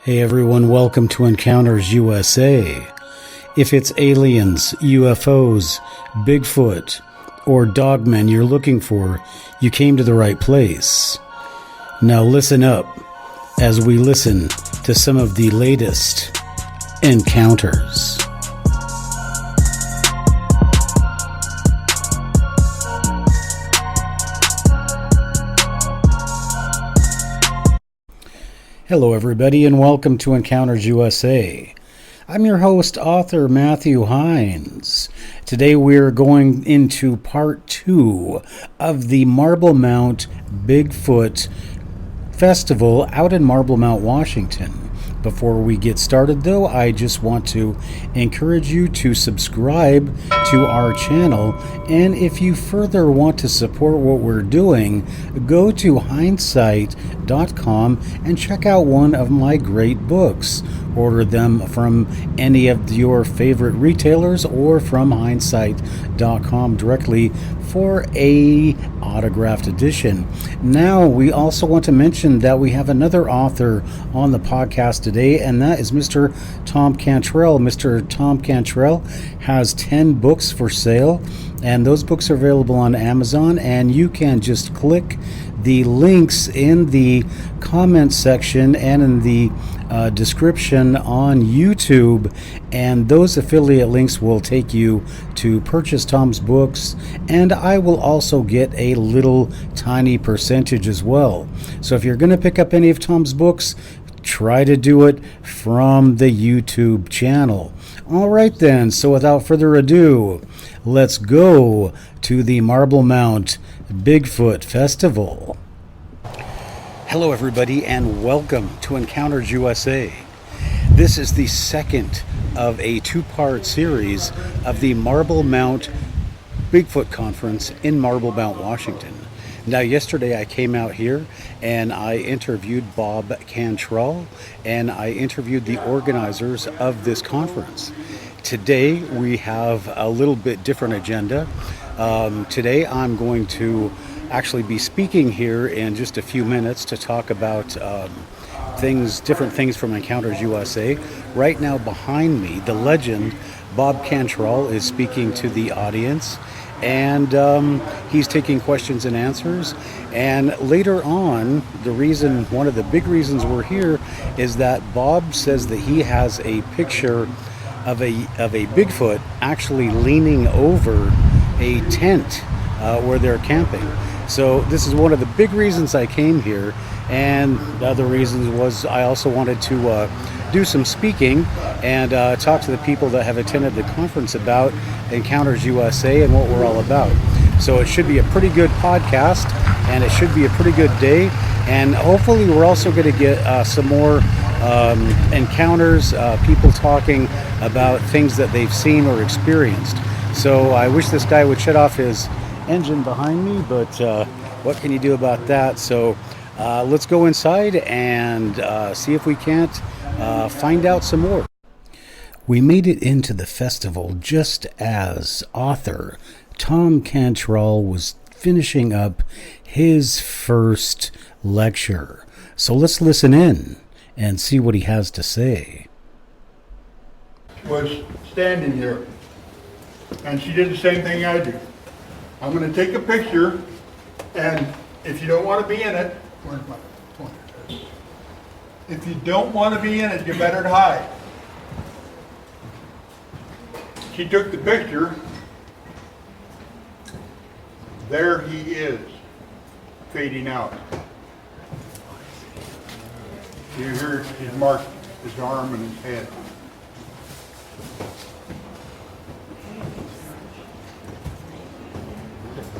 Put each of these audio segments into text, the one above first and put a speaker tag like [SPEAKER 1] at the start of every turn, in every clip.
[SPEAKER 1] Hey everyone, welcome to Encounters USA. If it's aliens, UFOs, Bigfoot, or dogmen you're looking for, you came to the right place. Now listen up as we listen to some of the latest encounters. Hello everybody and welcome to Encounters USA. I'm your host, author Matthew Heines. Today we're going into part 2 of the Marblemount Bigfoot Festival out in Marblemount, Washington. Before we get started though, I just want to encourage you to subscribe to our channel, and if you further want to support what we're doing, go to hindsight.com and check out one of my great books. Order them from any of your favorite retailers or from hindsight.com directly for a autographed edition. Now, we also want to mention that we have another author on the podcast today, and that is Mr. Thom Cantrall. Mr. Thom Cantrall has 10 books for sale, and those books are available on Amazon, and you can just click the links in the comment section and in the description on YouTube, and those affiliate links will take you to purchase Tom's books, and I will also get a little tiny percentage as well. So if you're going to pick up any of Tom's books, try to do it from the YouTube channel. All right then, so without further ado, let's go to the Marblemount Bigfoot Festival. Hello everybody and welcome to Encounters USA. This is the second of a two-part series of the Marblemount Bigfoot Conference in Marblemount, Washington. Now yesterday I came out here and I interviewed Thom Cantrall and I interviewed the organizers of this conference. Today we have a little bit different agenda. Today I'm going to actually be speaking here in just a few minutes to talk about different things from Encounters USA. Right now behind me, the legend Thom Cantrall is speaking to the audience, and he's taking questions and answers. And later on, one of the big reasons we're here is that Bob says that he has a picture of a Bigfoot actually leaning over a tent where they're camping. So this is one of the big reasons I came here, and the other reasons was I also wanted to do some speaking and talk to the people that have attended the conference about Encounters USA and what we're all about. So it should be a pretty good podcast, and it should be a pretty good day, and hopefully we're also going to get some more encounters, people talking about things that they've seen or experienced. So I wish this guy would shut off his engine behind me, but what can you do about that? So let's go inside and see if we can't find out some more. We made it into the festival just as author Thom Cantrall was finishing up his first lecture. So let's listen in and see what he has to say.
[SPEAKER 2] Was standing here, and she did the same thing I do. I'm going to take a picture, and if you don't want to be in it, where's my pointer? If you don't want to be in it, you better hide. She took the picture. There he is, fading out. Here's his mark, his arm and his head.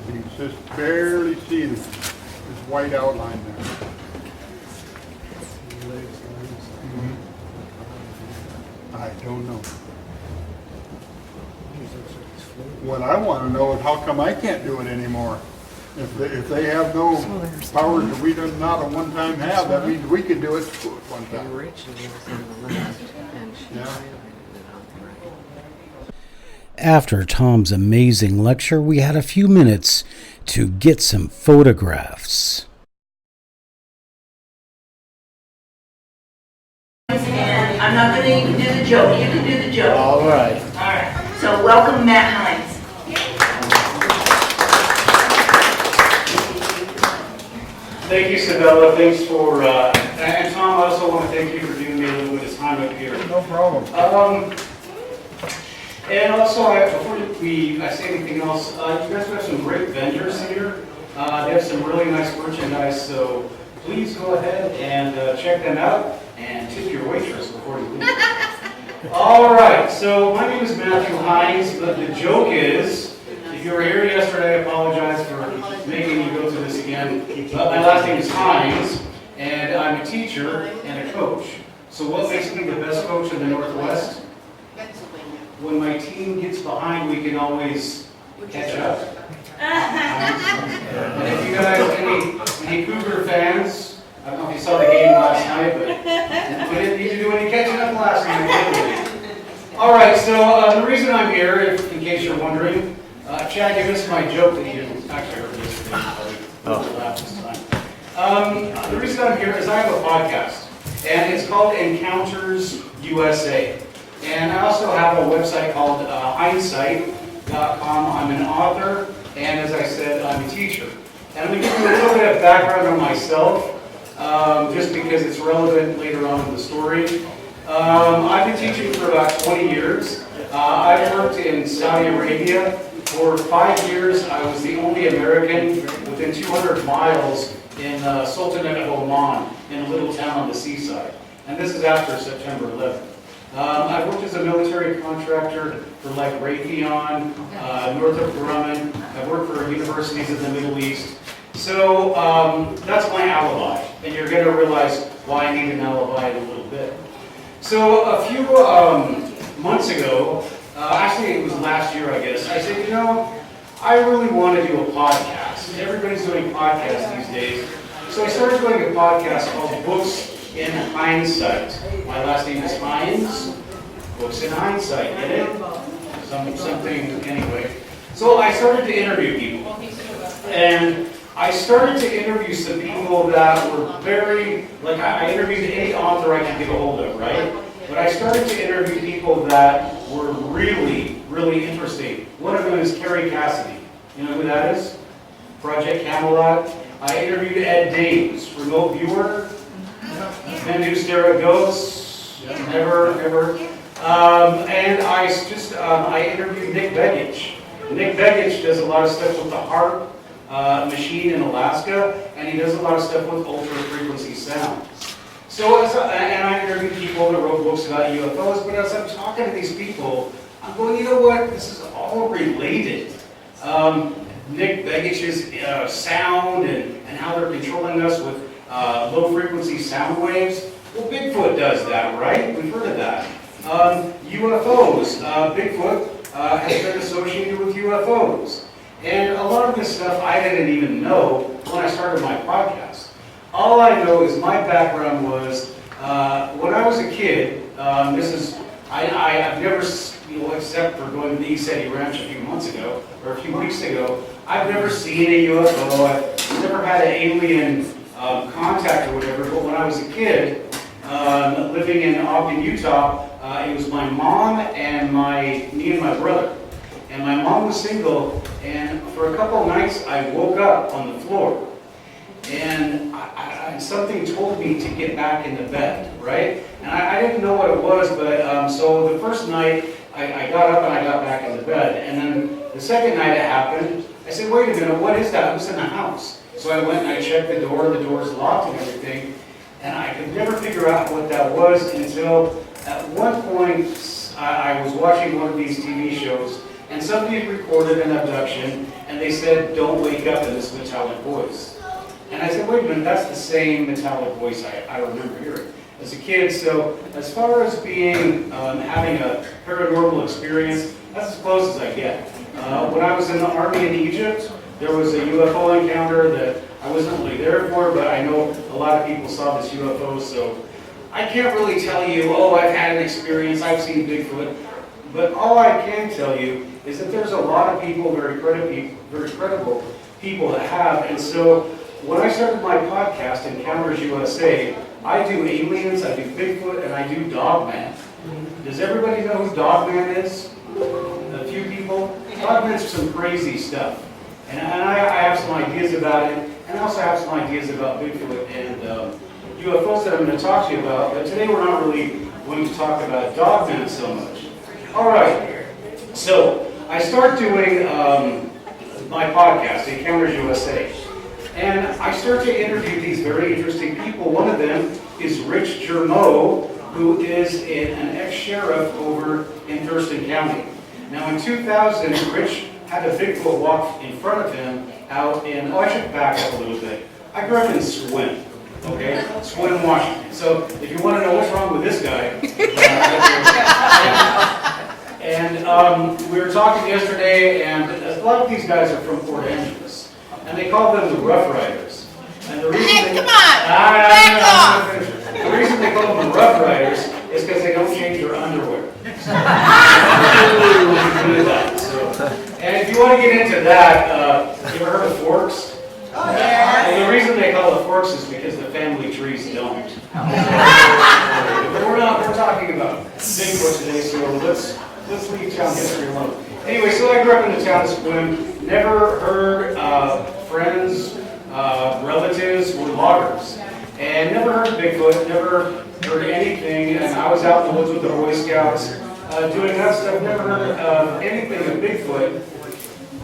[SPEAKER 2] You can just barely see this white outline there. I don't know. What I want to know is how come I can't do it anymore? If they have no powers that we do not at one time have, that means we could do it at one time. Yeah.
[SPEAKER 1] After Tom's amazing lecture, we had a few minutes to get some photographs.
[SPEAKER 3] This I'm not gonna even do the joke. You can do the joke.
[SPEAKER 1] All right.
[SPEAKER 3] All right. So welcome, Matt Heines.
[SPEAKER 4] Thank you, Sabella. Thanks for, and Tom, I also want to thank you for giving me a little bit of time up here.
[SPEAKER 2] No problem.
[SPEAKER 4] And also, before I say anything else, you guys have some great vendors here. They have some really nice merchandise, so please go ahead and check them out and tip your waitress before you leave. All right, so my name is Matthew Heines, but the joke is, if you were here yesterday, I apologize for making you go through this again. But my last name is Heines, and I'm a teacher and a coach. So what makes me the best coach in the Northwest? When my team gets behind, we can always catch up. And if you guys, any Cougar fans, I don't know if you saw the game last night, but we didn't need to do any catching up last night, did we? All right, so the reason I'm here, in case you're wondering, Chad, you missed my joke that you actually heard this. The reason I'm here is I have a podcast, and it's called Encounters USA. And I also have a website called hindsight.com. I'm an author, and as I said, I'm a teacher. And I'm going to give you a little bit of background on myself, just because it's relevant later on in the story. I've been teaching for about 20 years. I've worked in Saudi Arabia. For 5 years, I was the only American within 200 miles in Sultanate of Oman, in a little town on the seaside. And this is after September 11th. I've worked as a military contractor for like Raytheon, Northrop Grumman. I've worked for universities in the Middle East. So that's my alibi. And you're going to realize why I need an alibi in a little bit. So a few months ago, actually it was last year I guess, I said, you know, I really want to do a podcast. Everybody's doing podcasts these days. So I started doing a podcast called Books in Hindsight. My last name is Heines. Books in Hindsight, get it? Something, anyway. So I started to interview people. And I started to interview some people that were very, like I interviewed any author I could get a hold of, right? But I started to interview people that were really, really interesting. One of them is Carrie Cassidy. You know who that is? Project Camelot. I interviewed Ed Dames, remote viewer. Men who stare at ghosts. Never, ever. And I interviewed Nick Begich. Nick Begich does a lot of stuff with the HARP machine in Alaska, and he does a lot of stuff with ultra-frequency sound. So, and I interviewed people that wrote books about UFOs, but as I'm talking to these people, I'm going, you know what, this is all related. Nick Begich's sound and how they're controlling us with low-frequency sound waves. Well, Bigfoot does that, right? We've heard of that. UFOs. Bigfoot has been associated with UFOs. And a lot of this stuff I didn't even know when I started my podcast. All I know is my background was, when I was a kid, I've never, except for going to the East Eddy Ranch a few months ago, or a few weeks ago, I've never seen a UFO, I've never had an alien contact or whatever, but when I was a kid, living in Ogden, Utah, it was my mom and me and my brother. And my mom was single, and for a couple of nights, I woke up on the floor. And something told me to get back into bed, right? And I didn't know what it was, but so the first night, I got up and I got back into bed. And then the second night it happened, I said, wait a minute, what is that? Who's in the house? So I went and I checked the door's locked and everything. And I could never figure out what that was until at one point, I was watching one of these TV shows, and somebody had recorded an abduction, and they said, don't wake up in this metallic voice. And I said, wait a minute, that's the same metallic voice I remember hearing as a kid. So as far as being, having a paranormal experience, that's as close as I get. When I was in the army in Egypt, there was a UFO encounter that I wasn't really there for, but I know a lot of people saw this UFO, so I can't really tell you, oh, I've had an experience, I've seen Bigfoot. But all I can tell you is that there's a lot of people, very credible people that have. And so when I started my podcast, Encounters USA, I do aliens, I do Bigfoot, and I do Dogman. Does everybody know who Dogman is? A few people? Dogman's some crazy stuff. And I have some ideas about it, and I also have some ideas about Bigfoot and UFOs that I'm going to talk to you about, but today we're not really going to talk about Dogman so much. Alright, so I start doing my podcast, Encounters USA, and I start to interview these very interesting people. One of them is Rich Germeau, who is an ex-sheriff over in Thurston County. Now in 2000, Rich had a Bigfoot walk in front of him out in, I should back up a little bit. I grew up in Swin, okay? Swin, Washington. So if you want to know what's wrong with this guy, we were talking yesterday, and a lot of these guys are from Port Angeles, and they call them the Rough Riders. And the reason the reason they call them the Rough Riders is because they don't change their underwear. And if you want to get into that, you ever heard of forks? Oh, yeah. And the reason they call it forks is because the family trees don't. But we're talking about Bigfoot today, so let's leave town history alone. Anyway, so I grew up in the town of Swim, never heard friends, relatives were loggers, and never heard of Bigfoot, never heard anything, and I was out in the woods with the Boy Scouts, doing that stuff, never heard of anything of Bigfoot.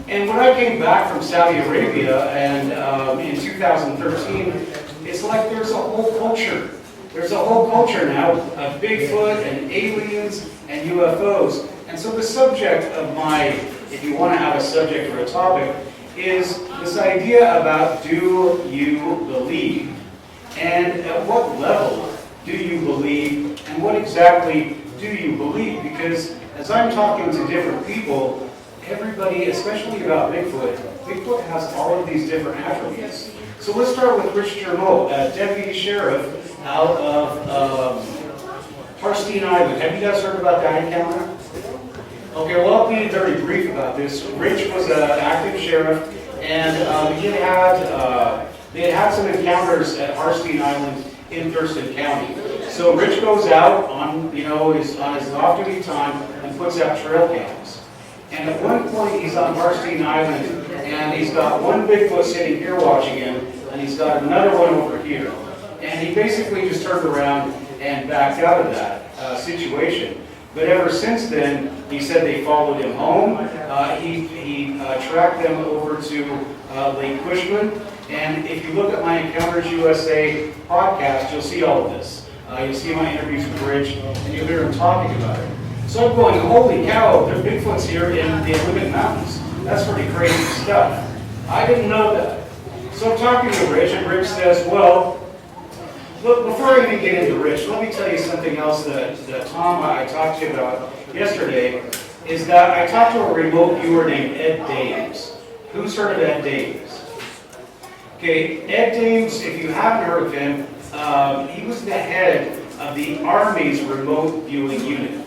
[SPEAKER 4] And when I came back from Saudi Arabia, and in 2013, it's like there's a whole culture. There's a whole culture now of Bigfoot and aliens and UFOs. And so the subject of my, if you want to have a subject or a topic, is this idea about do you believe? And at what level do you believe? And what exactly do you believe? Because as I'm talking to different people, everybody, especially about Bigfoot, Bigfoot has all of these different attributes. So let's start with Rich Germeau, a deputy sheriff out of Harstine Island. Have you guys heard about that encounter? Okay, well, I'll be very brief about this. Rich was an active sheriff, and they had had some encounters at Harstine Island in Thurston County. So Rich goes out on his off-duty time and puts out trail cams. And at one point, he's on Harstine Island, and he's got one Bigfoot sitting here watching him, and he's got another one over here. And he basically just turned around and backed out of that situation. But ever since then, he said they followed him home. He tracked them over to Lake Cushman. And if you look at my Encounters USA podcast, you'll see all of this. You'll see my interviews with Rich, and you'll hear him talking about it. So I'm going, holy cow, there are Bigfoots here in the Olympic Mountains. That's pretty crazy stuff. I didn't know that. So I'm talking to Rich, and Rich says, well, look, before I even get into Rich, let me tell you something else that Tom I talked to you about yesterday, is that I talked to a remote viewer named Ed Dames. Who's heard of Ed Dames? Okay, Ed Dames, if you haven't heard of him, he was the head of the Army's remote viewing unit.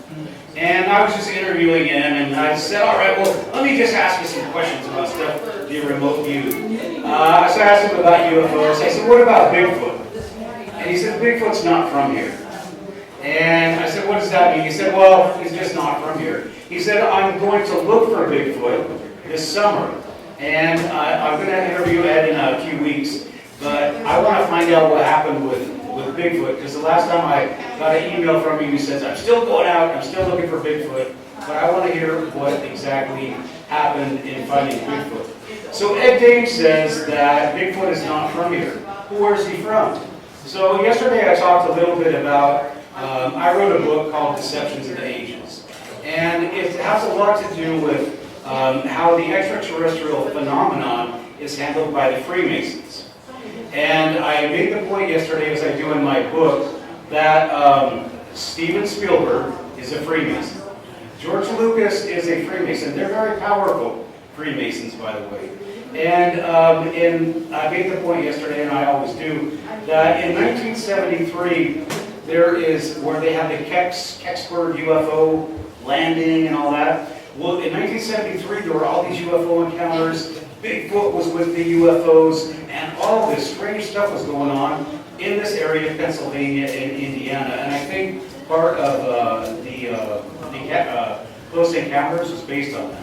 [SPEAKER 4] And I was just interviewing him, and I said, all right, well, let me just ask you some questions about stuff the remote view. So I asked him about UFOs. I said, what about Bigfoot? And he said, Bigfoot's not from here. And I said, what does that mean? He said, well, he's just not from here. He said, I'm going to look for Bigfoot this summer. And I'm going to interview Ed in a few weeks. But I want to find out what happened with Bigfoot, because the last time I got an email from him, he says, I'm still going out, I'm still looking for Bigfoot, but I want to hear what exactly happened in finding Bigfoot. So Ed Dames says that Bigfoot is not from here. Where is he from? So yesterday I talked a little bit about, I wrote a book called Deceptions of the Ages. And it has a lot to do with how the extraterrestrial phenomenon is handled by the Freemasons. And I made the point yesterday, as I do in my book, that Steven Spielberg is a Freemason. George Lucas is a Freemason. They're very powerful Freemasons, by the way. And I made the point yesterday, and I always do, that in 1973, there is where they have the Kecksburg UFO landing and all that. Well, in 1973, there were all these UFO encounters. Bigfoot was with the UFOs, and all this strange stuff was going on. in this area of Pennsylvania and Indiana. And I think part of the Close Encounters was based on that.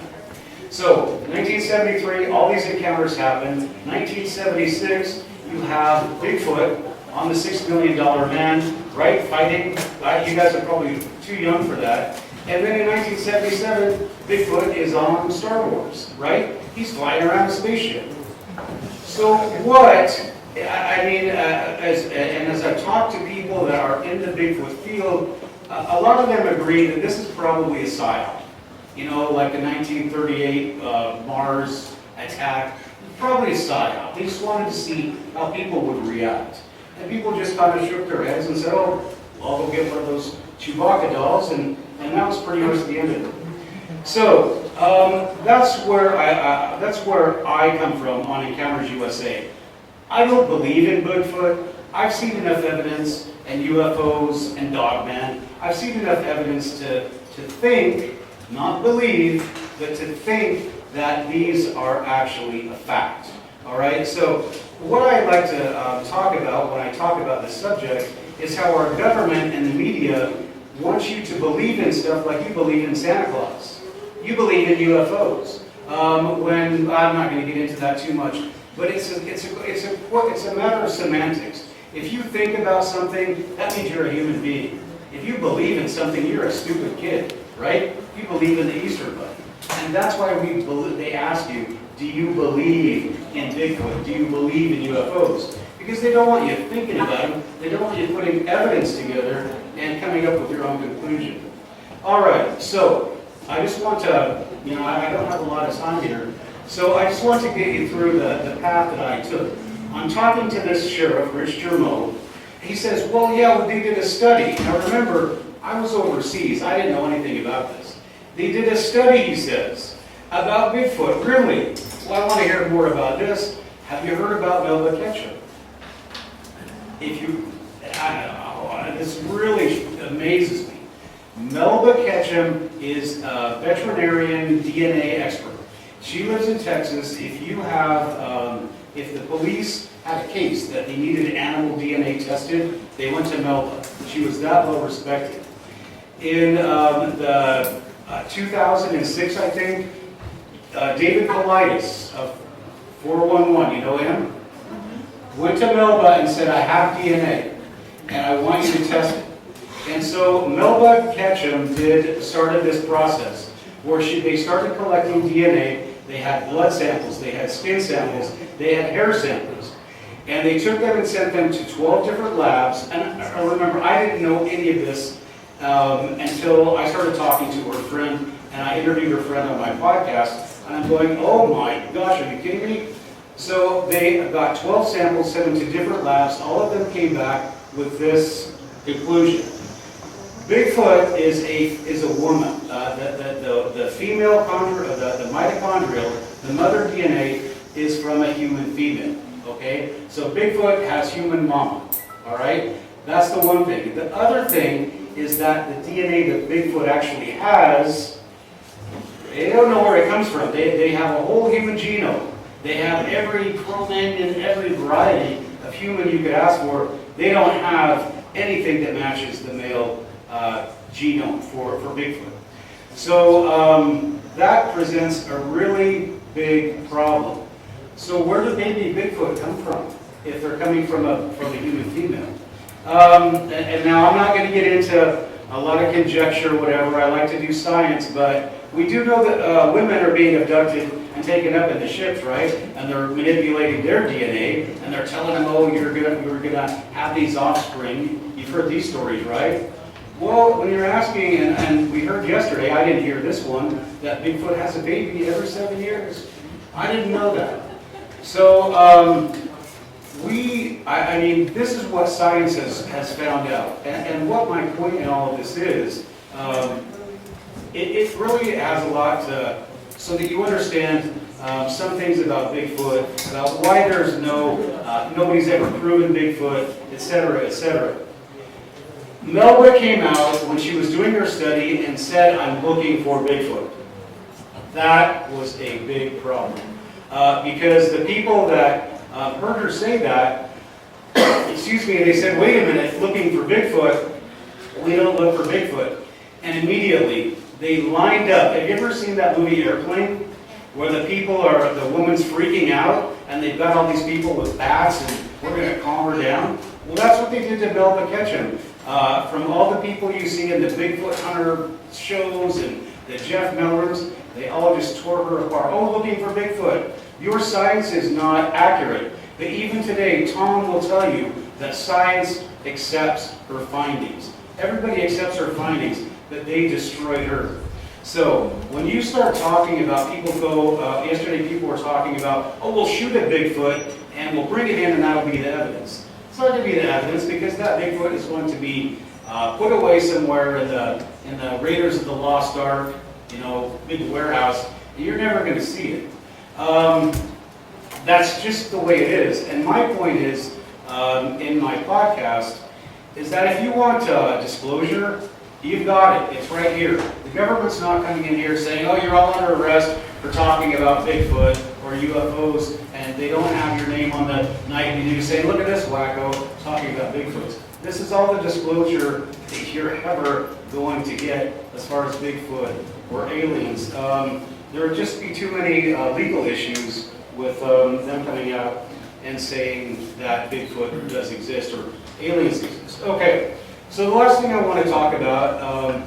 [SPEAKER 4] So, 1973, all these encounters happened. 1976, you have Bigfoot on the $6 million man, right, fighting. You guys are probably too young for that. And then in 1977, Bigfoot is on Star Wars, right? He's flying around a spaceship. So what, as I talk to people that are in the Bigfoot field, a lot of them agree that this is probably a psyop. You know, like the 1938 Mars attack, probably a psyop. They just wanted to see how people would react. And people just kind of shook their heads and said, oh, I'll go get one of those Chewbacca dolls, and that was pretty much the end of it. So, that's where I come from on Encounters USA. I don't believe in Bigfoot. I've seen enough evidence, and UFOs and Dogman. I've seen enough evidence to think, not believe, but to think that these are actually a fact. All right? So what I like to talk about when I talk about this subject is how our government and the media wants you to believe in stuff like you believe in Santa Claus. You believe in UFOs. When I'm not going to get into that too much, but it's a matter of semantics. If you think about something, that means you're a human being. If you believe in something, you're a stupid kid, right? You believe in the Easter Bunny. And that's why they ask you, do you believe in Bigfoot? Do you believe in UFOs? Because they don't want you thinking about them. They don't want you putting evidence together and coming up with your own conclusion. All right, so I just want to, I don't have a lot of time here, so I just want to get you through the path that I took. I'm talking to this sheriff, Rich Germeau. He says, well, yeah, they did a study. Now remember, I was overseas. I didn't know anything about this. They did a study, he says, about Bigfoot. Really? Well, I want to hear more about this. Have you heard about Melba Ketchum? This really amazes me. Melba Ketchum is a veterinarian DNA expert. She lives in Texas. If the police had a case that they needed animal DNA tested, they went to Melba. She was that well respected. In 2006, I think, David Politis of 411, you know him? Went to Melba and said, I have DNA, and I want you to test it. And so Melba Ketchum started this process where they started collecting DNA. They had blood samples, they had skin samples, they had hair samples. And they took them and sent them to 12 different labs. And I remember, I didn't know any of this until I started talking to her friend, and I interviewed her friend on my podcast. And I'm going, oh my gosh, are you kidding me? So they got 12 samples, sent them to different labs. All of them came back with this conclusion. Bigfoot is a woman. The female the mitochondrial, the mother DNA is from a human female. Okay, so Bigfoot has human mama. All right, that's the one thing. The other thing is that the DNA that Bigfoot actually has, they don't know where it comes from. They have a whole human genome. They have every Cro-Magnon, every variety of human you could ask for. They don't have anything that matches the male genome for Bigfoot. So that presents a really big problem. So where did baby Bigfoot come from if they're coming from a human female? And now I'm not going to get into a lot of conjecture or whatever. I like to do science, but we do know that women are being abducted and taken up in the ships, right? And they're manipulating their DNA, and they're telling them, oh, you're gonna have these offspring. You've heard these stories, right? Well, when you're asking, and we heard yesterday, I didn't hear this one, that Bigfoot has a baby every 7 years. I didn't know that. So, I mean, this is what science has found out. And what my point in all of this is, it really has a lot to, so that you understand some things about Bigfoot, about why there's nobody's ever proven Bigfoot, etc., etc. Melba came out when she was doing her study and said, I'm looking for Bigfoot. That was a big problem. Because the people that heard her say that excuse me, they said, wait a minute, looking for Bigfoot, we don't look for Bigfoot. And immediately, they lined up. Have you ever seen that movie Airplane? Where the woman's freaking out, and they've got all these people with bats, and we're going to calm her down. Well, that's what they did to Melba Ketchum. From all the people you see in the Bigfoot Hunter shows and the Jeff Mellors, they all just tore her apart. Oh, looking for Bigfoot. Your science is not accurate. But even today, Thom will tell you that science accepts her findings. Everybody accepts her findings, but they destroyed her. So, when you start talking about, yesterday people were talking about, oh, we'll shoot a Bigfoot and we'll bring it in and that'll be the evidence. It's not going to be the evidence because that Bigfoot is going to be put away somewhere in the Raiders of the Lost Ark, big warehouse, and you're never going to see it. That's just the way it is. And my point is, in my podcast, is that if you want disclosure, you've got it. It's right here. The government's not coming in here saying, oh, you're all under arrest for talking about Bigfoot or UFOs, and they don't have your name on the nightly news saying, look at this wacko talking about Bigfoots. This is all the disclosure that you're ever going to get as far as Bigfoot or aliens. There would just be too many legal issues with them coming out and saying that Bigfoot does exist or aliens exist. Okay. So the last thing I want to talk about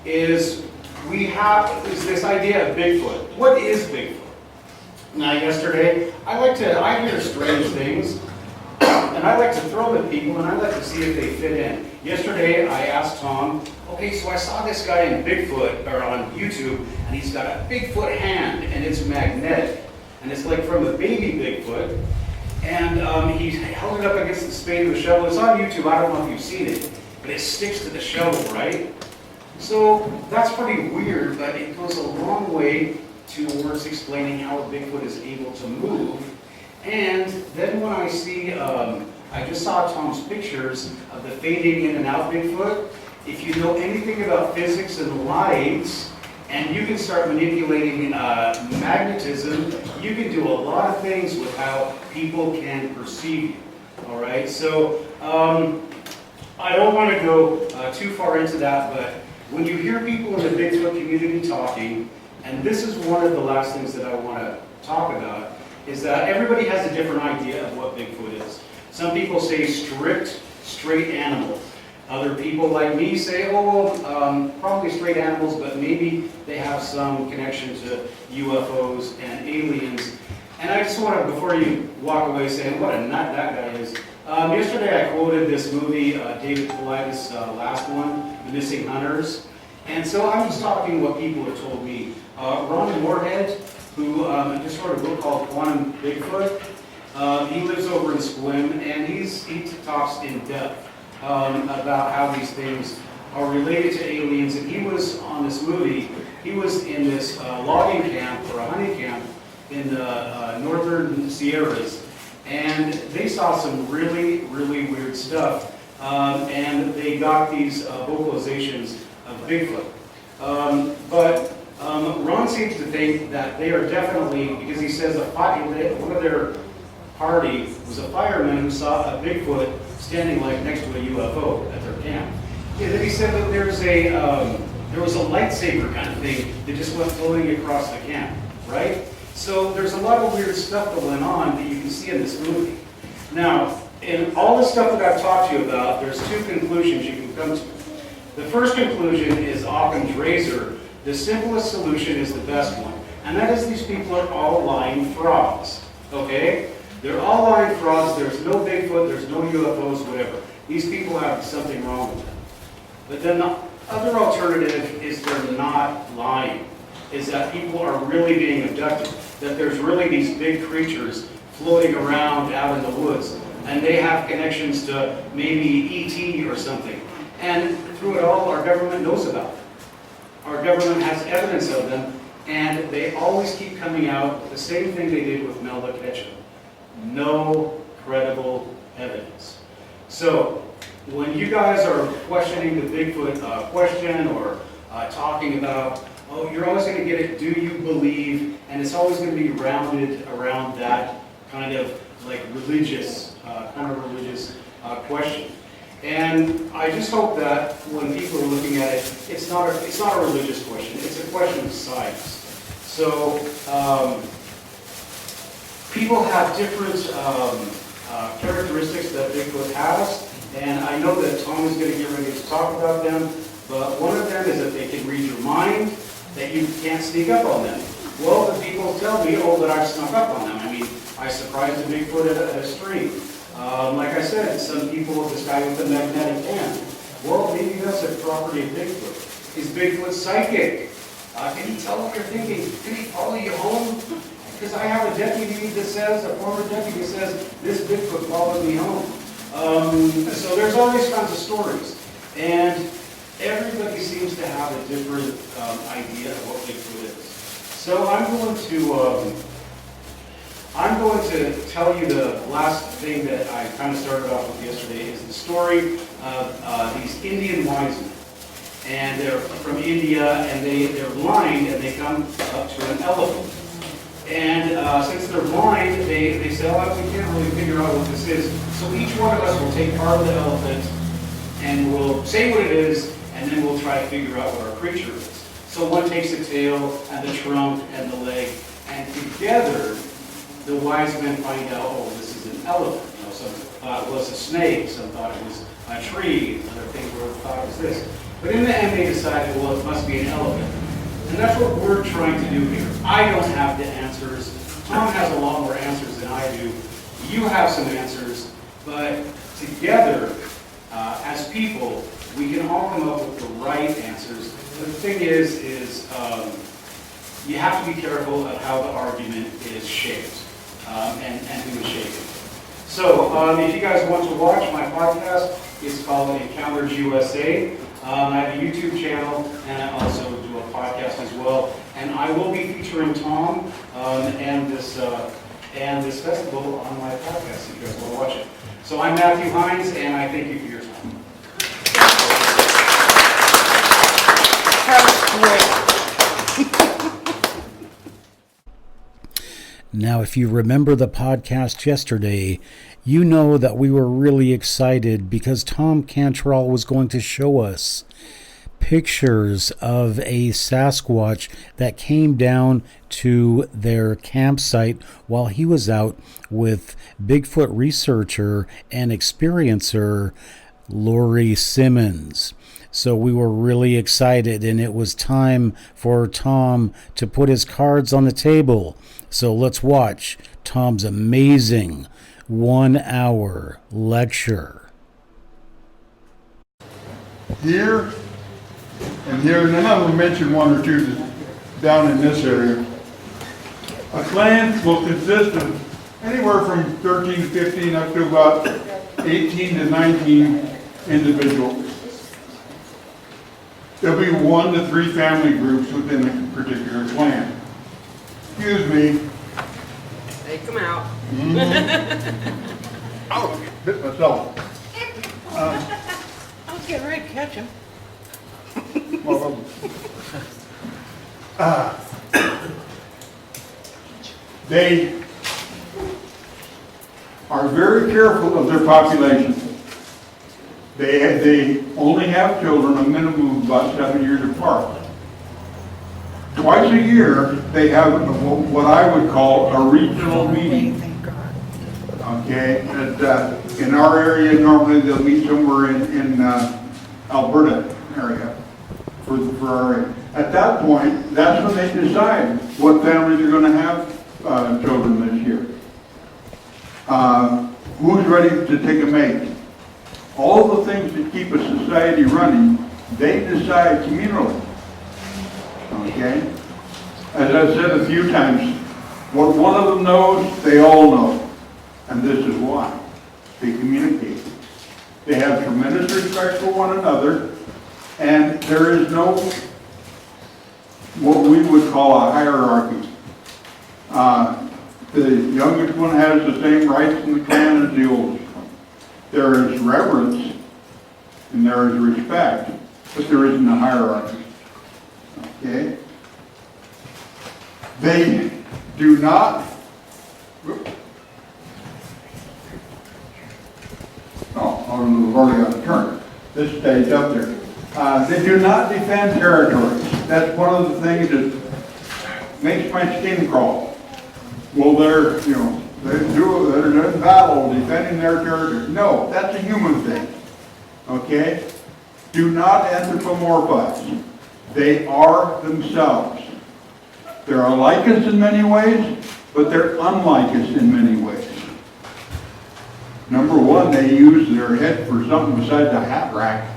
[SPEAKER 4] is this idea of Bigfoot. What is Bigfoot? Now, yesterday, I hear strange things, and I like to throw them at people, and I like to see if they fit in. Yesterday, I asked Thom, okay, so I saw this guy in Bigfoot, or on YouTube, and he's got a Bigfoot hand, and it's magnetic, and it's like from a baby Bigfoot, and he held it up against the spade of a shovel. It's on YouTube, I don't know if you've seen it. But it sticks to the shovel, right? So that's pretty weird, but it goes a long way towards explaining how a Bigfoot is able to move. And then when I see, I just saw Thom's pictures of the fading in and out Bigfoot. If you know anything about physics and lights, and you can start manipulating magnetism, you can do a lot of things with how people can perceive you. All right, so I don't want to go too far into that, but when you hear people in the Bigfoot community talking, and this is one of the last things that I want to talk about, is that everybody has a different idea of what Bigfoot is. Some people say strict, straight animal. Other people like me say, oh, well, probably straight animals, but maybe they have some connection to UFOs and aliens. And I just want to, before you walk away saying what a nut that guy is, yesterday I quoted this movie, David Paulides' last one, The Missing Hunters. And so I'm just talking what people have told me. Ron Moorhead, who just wrote a book called Quantum Bigfoot, he lives over in Sequim, and he talks in depth about how these things are related to aliens. And he was on this movie, he was in this logging camp or a hunting camp in the northern Sierras. And they saw some really, really weird stuff. And they got these vocalizations of Bigfoot. But Ron seems to think that they are definitely, because he says one of their party was a fireman who saw a Bigfoot standing like next to a UFO at their camp. And then he said that there was a lightsaber kind of thing that just went floating across the camp, right? So there's a lot of weird stuff that went on that you can see in this movie. Now, in all the stuff that I've talked to you about, there's two conclusions you can come to. The first conclusion is Occam's razor. The simplest solution is the best one. And that is these people are all lying frauds, okay? They're all lying frauds. There's no Bigfoot, there's no UFOs, whatever. These people have something wrong with them. But then the other alternative is they're not lying, is that people are really being abducted, that there's really these big creatures floating around out in the woods, and they have connections to maybe ET or something. And through it all, our government knows about them. Our government has evidence of them, and they always keep coming out with the same thing they did with Melba Ketchum. No credible evidence. So, when you guys are questioning the Bigfoot question or talking about, oh, you're always going to get it, do you believe? And it's always going to be rounded around that kind of like religious kind of religious question. And I just hope that when people are looking at it, it's not a religious question. It's a question of science. So people have different characteristics that Bigfoot has, and I know that Thom is going to get ready to talk about them. But one of them is that they can read your mind, that you can't sneak up on them. Well, the people tell me, oh, that I've snuck up on them. I mean, I surprised a Bigfoot at a stream. Like I said, some people, this guy with the magnetic hand. Well, maybe that's a property of Bigfoot. Is Bigfoot psychic? Can he tell what you're thinking? Can he follow you home? Because I have a deputy that says, a former deputy says, this Bigfoot followed me home. So there's all these kinds of stories. And everybody seems to have a different idea of what Bigfoot is. So I'm going to tell you the last thing that I kind of started off with yesterday is the story of these Indian wise men. And they're from India, and they're blind, and they come up to an elephant. And since they're blind, they say, oh, we can't really figure out what this is. So each one of us will take part of the elephant, and we'll say what it is, and then we'll try to figure out what our creature is. So one takes the tail, and the trunk, and the leg, and together, the wise men find out, oh, this is an elephant. You know, some thought it was a snake, some thought it was a tree, other things thought it was this. But in the end, they decided, well, it must be an elephant. And that's what we're trying to do here. I don't have the answers. Thom has a lot more answers than I do. You have some answers, but together, as people, we can all come up with the right answers. But the thing is you have to be careful of how the argument is shaped and who is shaping. So if you guys want to watch my podcast, it's called Encounters USA. I have a YouTube channel, and I also do a podcast as well. And I will be featuring Thom and this festival on my podcast if you guys want to watch it. So I'm Matthew Heines, and I thank you for your time.
[SPEAKER 1] Now, if you remember the podcast yesterday, you know that we were really excited because Thom Cantrall was going to show us pictures of a Sasquatch that came down to their campsite while he was out with Bigfoot researcher and experiencer Lori Simmons. So we were really excited, and it was time for Thom to put his cards on the table. So let's watch Thom's amazing 1-hour lecture.
[SPEAKER 2] Here, and then I'm going to mention one or two down in this area. A clan will consist of anywhere from 13 to 15 up to about 18 to 19 individuals. There'll be 1 to 3 family groups within a particular clan. Excuse me.
[SPEAKER 5] Take them out.
[SPEAKER 2] Ouch, bit myself.
[SPEAKER 5] I was getting ready to catch him.
[SPEAKER 2] They are very careful of their population. They only have children a minimum of about 7 years apart. Twice a year, they have what I would call a regional meeting. Okay, in our area, normally they'll meet somewhere in Alberta area for our area. At that point, that's when they decide what families are going to have children this year. Who's ready to take a mate? All the things that keep a society running, they decide communally. Okay? As I've said a few times, what one of them knows, they all know. And this is why. They communicate. They have tremendous respect for one another, and there is no, what we would call a hierarchy. The youngest one has the same rights in the clan as the oldest one. There is reverence, and there is respect, but there isn't a hierarchy. Okay? They do not, we've already got to turn. This stays up there. They do not defend territories. That's one of the things that makes my skin crawl. Well, they're in battle defending their territory. No, that's a human thing. Okay? Do not anthropomorphize. They are themselves. They're like us in many ways, but they're unlike us in many ways. Number one, they use their head for something besides a hat rack.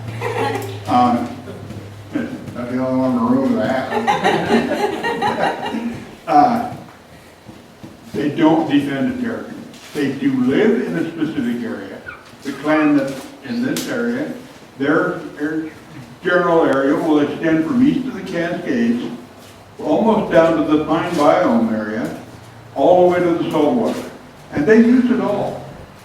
[SPEAKER 2] That's the only one in the room with a hat. They don't defend a territory. They do live in a specific area. The clan that's in this area, their general area will extend from east of the Cascades, almost down to the pine biome area, all the way to the saltwater. And they use it all.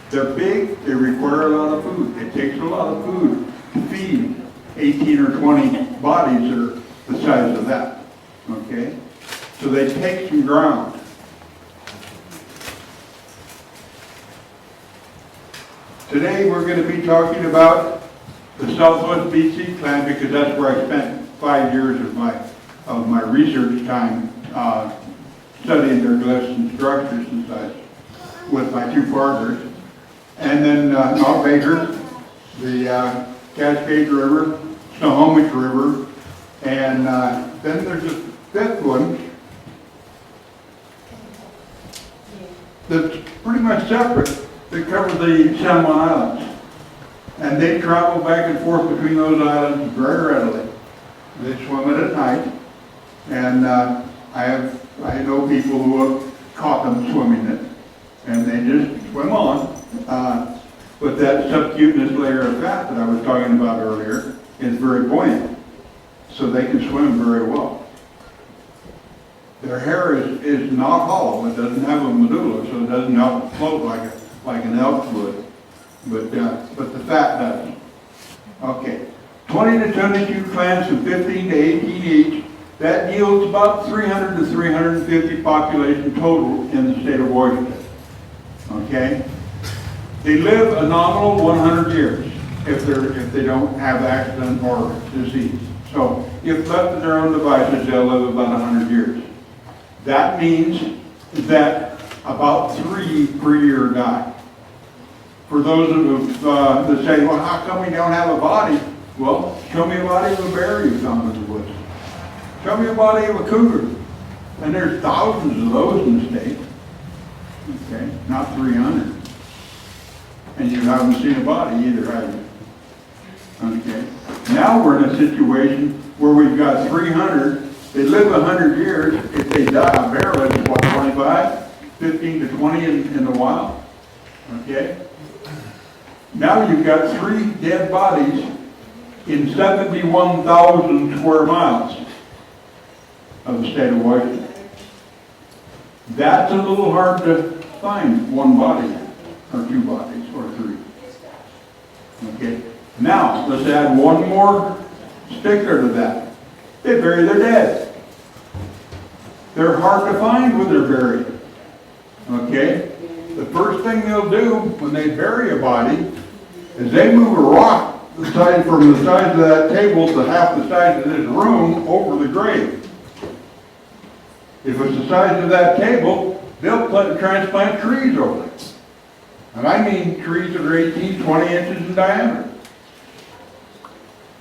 [SPEAKER 2] They're big, they require a lot of food. It takes a lot of food to feed 18 or 20 bodies that are the size of that. Okay? So they take some ground. Today we're going to be talking about the Southwest BC clan because that's where I spent 5 years of my research time studying their glyphs and structures and such with my two partners. And then Mount Baker, the Cascade River, Snohomish River, and then there's a fifth one that's pretty much separate that covers the San Juan Islands. And they travel back and forth between those islands very readily. They swim it at night, and I know people who have caught them swimming it, and they just swim on. But that subcutaneous layer of fat that I was talking about earlier is very buoyant, so they can swim very well. Their hair is not hollow. It doesn't have a medulla, so it doesn't help float like an elk would. But the fat does. Okay, 20 to 22 clans from 15 to 18 each. That yields about 300 to 350 population total in the state of Washington. Okay? They live a nominal 100 years if they don't have accident or disease. So if left to their own devices, they'll live about 100 years. That means that about 3 per year die. For those that say, well, how come we don't have a body? Well, show me a body of a bear you found in the woods. Show me a body of a cougar. And there's thousands of those in the state. Okay, not 300. And you haven't seen a body either, have you? Okay. Now we're in a situation where we've got 300. They live 100 years. If they die, a bear lives, what, 25? 15 to 20 in the wild. Okay? Now you've got 3 dead bodies in 71,000 square miles of the state of Washington. That's a little hard to find one body, or 2 bodies, or 3. Okay. Now, let's add one more sticker to that. They bury their dead. They're hard to find when they're buried. Okay? The first thing they'll do when they bury a body is they move a rock from the size of that table to half the size of this room over the grave. If it's the size of that table, they'll transplant trees over it. And I mean trees that are 18, 20 inches in diameter.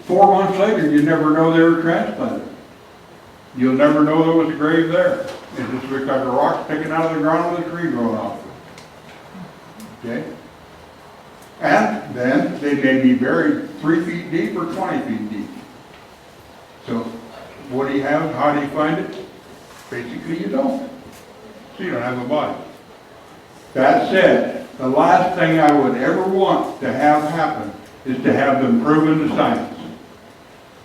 [SPEAKER 2] 4 months later, you never know they were transplanted. You'll never know there was a grave there. It just looks like a rock sticking out of the ground with a tree growing off it. Okay? And then they may be buried 3 feet deep or 20 feet deep. So what do you have? How do you find it? Basically you don't. So you don't have a body. That said, the last thing I would ever want to have happen is to have them proven to science.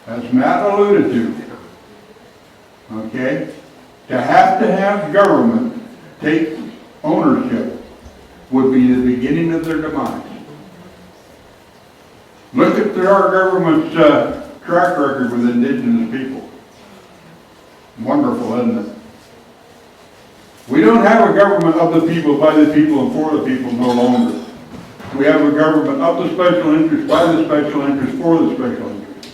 [SPEAKER 2] As Matt alluded to. Okay? To have government take ownership would be the beginning of their demise. Look at our government's track record with indigenous people. Wonderful, isn't it? We don't have a government of the people, by the people, and for the people no longer. We have a government of the special interest, by the special interest, for the special interest.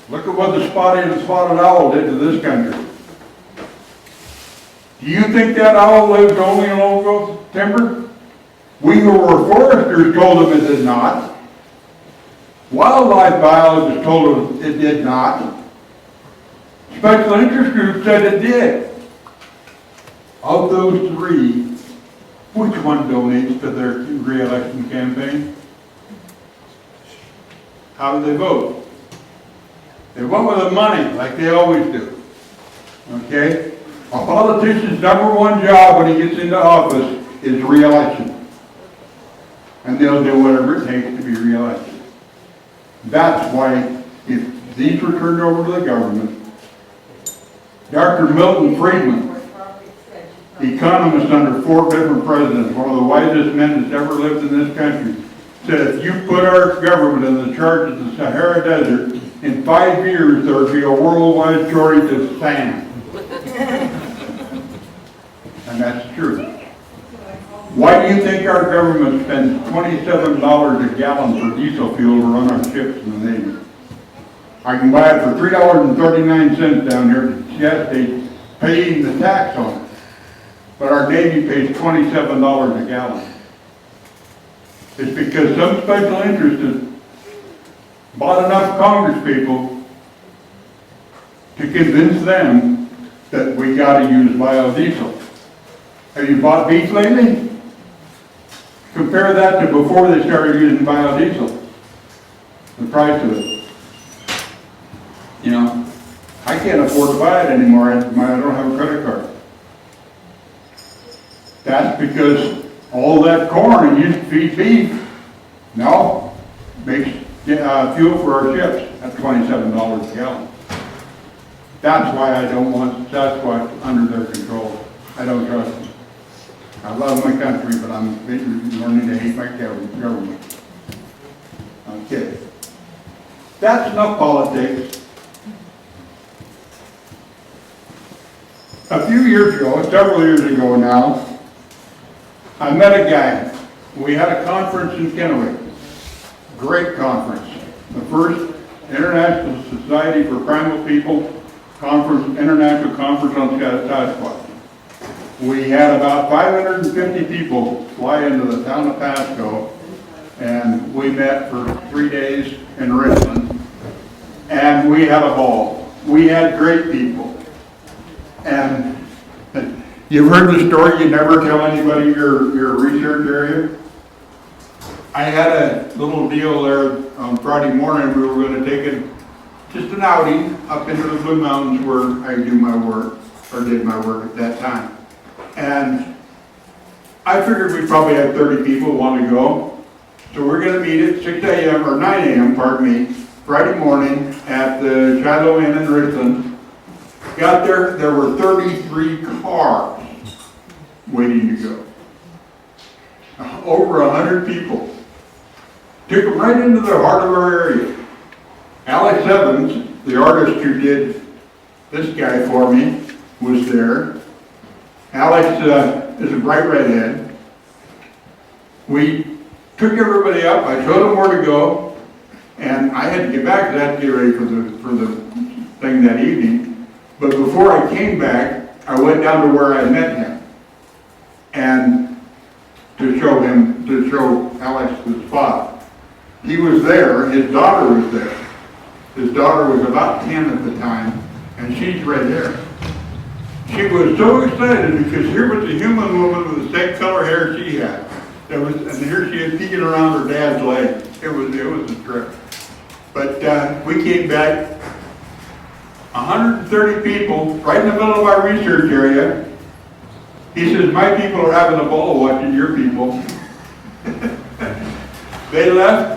[SPEAKER 2] Look at what the spotted and spotted owl did to this country. Do you think that owl lived only in old growth timber? We who were foresters told him it did not. Wildlife biologists told him it did not. Special interest groups said it did. Of those three, which one donates to their re-election campaign? How do they vote? They vote with the money, like they always do. Okay? A politician's number one job when he gets into office is re-election. And they'll do whatever it takes to be re-elected. That's why, if these were turned over to the government, Dr. Milton Friedman, economist under 4 different presidents, one of the wisest men that's ever lived in this country, said if you put our government in the charge of the Sahara Desert, in 5 years there would be a worldwide shortage of sand. And that's true. Why do you think our government spends $27 a gallon for diesel fuel to run our ships in the Navy? I can buy it for $3.39 down here at the gas station, paying the tax on it. But our Navy pays $27 a gallon. It's because some special interest has bought enough Congress people to convince them that we got to use biodiesel. Have you bought beef lately? Compare that to before they started using biodiesel. The price of it. You know, I can't afford to buy it anymore. I don't have a credit card. That's because all that corn it used to feed beef now makes fuel for our ships at $27 a gallon. That's why I don't want Sasquatch under their control. I don't trust them. I love my country, but I'm learning to hate my government. Okay. That's enough politics. A few years ago, several years ago now, I met a guy. We had a conference in Kennewick. Great conference. The first International Society for Primal People conference, international conference on Sasquatch. We had about 550 people fly into the town of Pasco, and we met for 3 days in Richmond, and we had a ball. We had great people. And you've heard the story, you never tell anybody your research area. I had a little deal there on Friday morning. We were going to take just an outing up into the Blue Mountains where I do my work, or did my work at that time. And I figured we'd probably have 30 people who want to go. So we're going to meet at 6 a.m. or 9 a.m., pardon me, Friday morning at the Shiloh Inn in Richland. Got there were 33 cars waiting to go. Over 100 people. Took them right into the heart of our area. Alex Evans, the artist who did this guy for me, was there. Alex is a bright redhead. We took everybody up. I showed them where to go, and I had to get back because I had to get ready for the thing that evening. But before I came back, I went down to where I met him, and to show Alex the spot. He was there. His daughter was there. His daughter was about 10 at the time, and she's right there. She was so excited because here was a human woman with the same color hair she had. And here she is peeking around her dad's leg. It was a trip. But we came back, 130 people, right in the middle of our research area. He says, my people are having a ball watching your people. They left.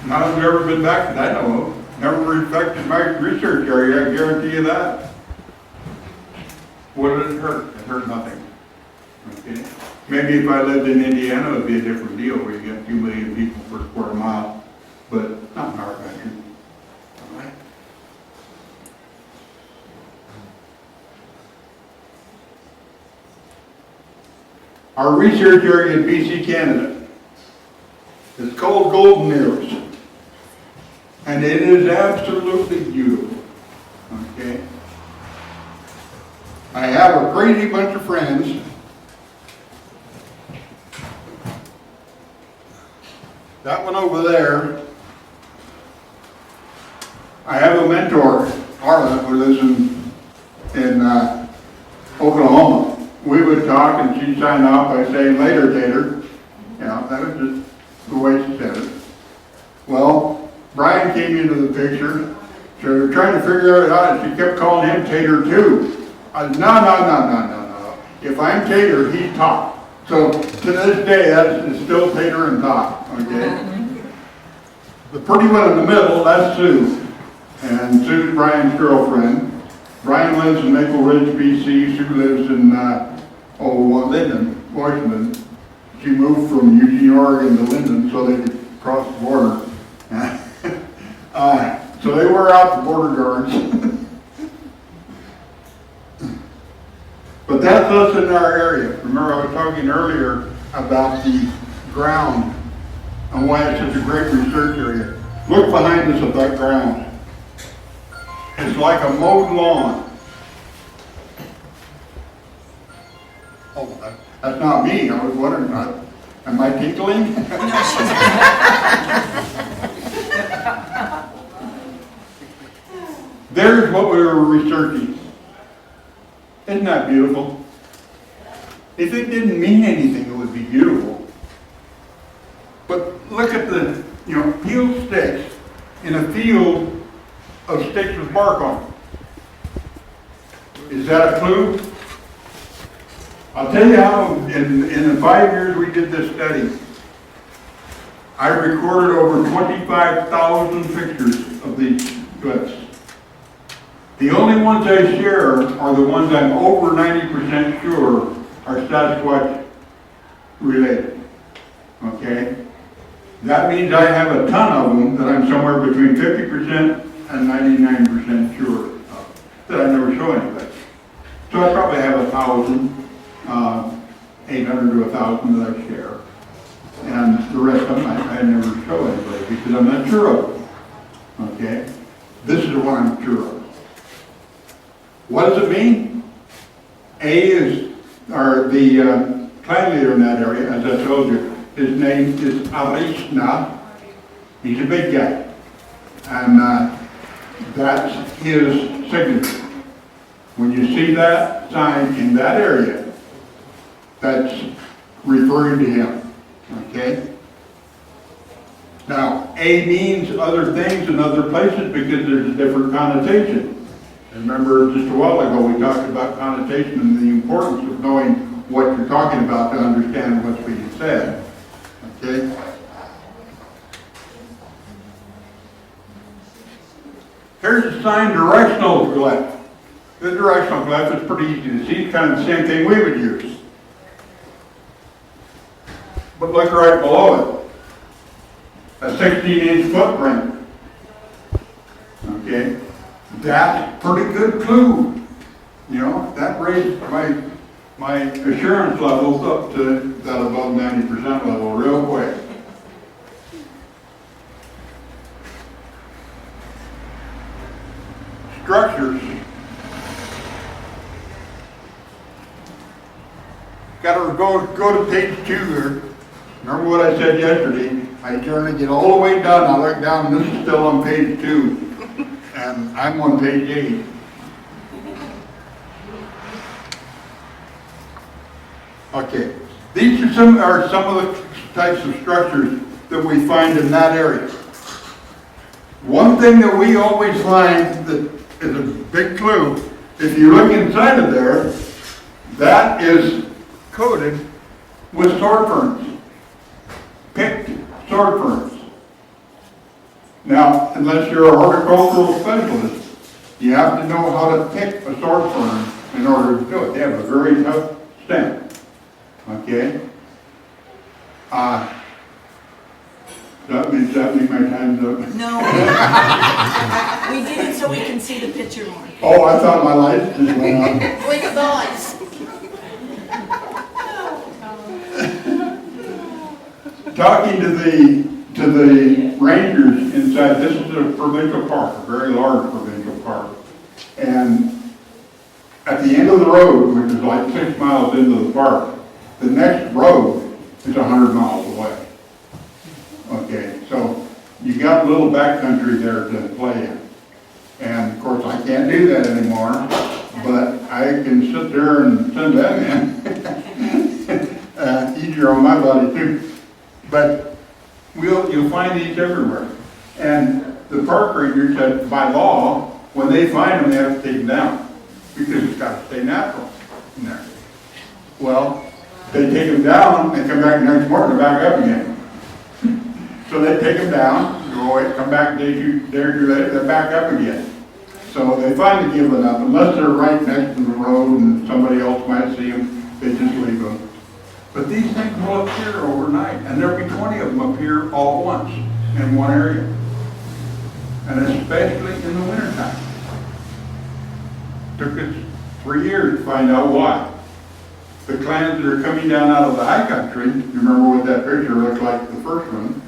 [SPEAKER 2] None of them have ever been back that I know of. Never infected my research area, I guarantee you that. What did it hurt? It hurt nothing. Okay. Maybe if I lived in Indiana, it would be a different deal where you get 2 million people per square mile, but not in our country. All right. Our research area in BC, Canada. absolutely beautiful. Okay? I have a crazy bunch of friends. That one over there, I have a mentor, Arla, who lives in Oklahoma. We would talk and she'd sign off by saying, "Later, Tater." Yeah, that was just the way she said it. Well, Brian came into the picture, so we were trying to figure it out, and she kept calling him Tater too. I said, no. If I'm Tater, he's Top. So to this day, that is still Tater and Top, okay? The pretty one in the middle, that's Sue. And Sue's Brian's girlfriend. Brian lives in Maple Ridge, BC. Sue lives in, Linden, Washington. She moved from Eugene, Oregon to Linden so they could cross the border. So they were out the border guards. But that's us in our area. Remember I was talking earlier about the ground and why it's such a great research area. Look behind us at that ground. It's like a mowed lawn. Oh, that's not me. I was wondering, am I tinkling? There's what we were researching. Isn't that beautiful? If it didn't mean anything, it would be beautiful. But look at the, peeled sticks in a field of sticks with bark on them. Is that a clue? I'll tell you how, in the 5 years we did this study, I recorded over 25,000 pictures of these glyphs. The only ones I share are the ones I'm over 90% sure are Sasquatch related. Okay? That means I have a ton of them that I'm somewhere between 50% and 99% sure of, that I never show anybody. So I probably have 1,000, 800 to 1,000 that I share. And the rest of them I never show anybody because I'm not sure of them. Okay? This is the one I'm sure of. What does it mean? The clan leader in that area, as I told you, his name is Arishna. He's a big guy. And that's his signature. When you see that sign in that area, that's referring to him. Okay? Now, A means other things in other places because there's a different connotation. Remember, just a while ago, we talked about connotation and the importance of knowing what you're talking about to understand what's being said. Okay? Here's a sign, directional glyph. The directional glyph is pretty easy to see, kind of the same thing we would use. But look right below it. A 16-inch footprint. Okay? That's a pretty good clue. That raised my assurance levels up to that above 90% level real quick. Structures. Got to go to page 2 here. Remember what I said yesterday? I turned to get all the way down. I look down and this is still on page 2. And I'm on page 8. Okay, these are some of the types of structures that we find in that area. One thing that we always find that is a big clue, if you look inside of there, that is coated with sword ferns, picked sword ferns. Now, unless you're a horticultural specialist, you have to know how to pick a sword fern in order to do it. They have a very tough stem. Okay? That means my time's up.
[SPEAKER 3] No. We did it so we can see the picture more.
[SPEAKER 2] Oh, I thought my lights just went on.
[SPEAKER 3] Look at the lights.
[SPEAKER 2] Talking to to the rangers inside. This is a provincial park, a very large provincial park. And at the end of the road, which is like 6 miles into the park, the next road is 100 miles away. Okay, so you got a little backcountry there to play in. And of course, I can't do that anymore, but I can sit there and send them in. Easier on my body too. But you'll find these everywhere. And the park rangers said, by law, when they find them, they have to take them down, because it's got to stay natural in there. Well, they take them down, they come back next morning, they're back up again. So they take them down, go away, come back a day or two later, they're back up again. So they finally give it up, unless they're right next to the road and somebody else might see them, they just leave them. But these things will appear overnight, and there'll be 20 of them appear all at once in one area. And especially in the wintertime. Took us 3 years to find out why. The clans that are coming down out of the high country, you remember what that picture looked like, the first one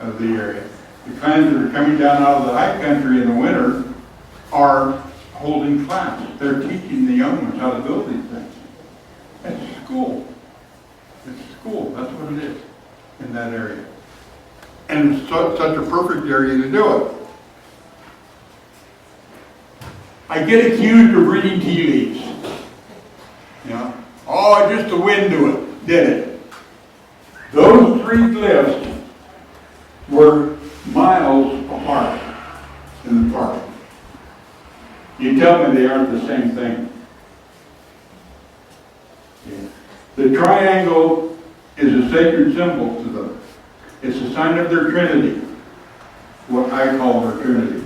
[SPEAKER 2] of the area. The clans that are coming down out of the high country in the winter are holding class. They're teaching the young ones how to build these things. It's school. It's school, that's what it is in that area. And it's such a perfect area to do it. I get accused of reading tea leaves. You know, oh, just the wind did it. Those 3 glyphs were miles apart in the park. You tell me they aren't the same thing. Yeah. The triangle is a sacred symbol to them. It's a sign of their Trinity, what I call their Trinity.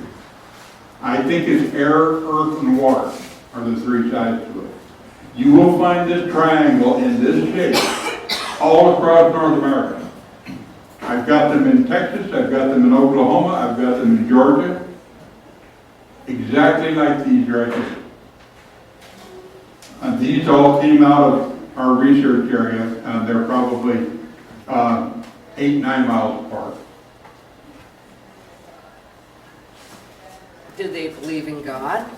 [SPEAKER 2] I think it's air, earth, and water are the 3 sides to it. You will find this triangle in this shape all across North America. I've got them in Texas, I've got them in Oklahoma, I've got them in Georgia. Exactly like these right here. These all came out of our research area, and they're probably 8-9 miles apart.
[SPEAKER 5] Do they believe in God?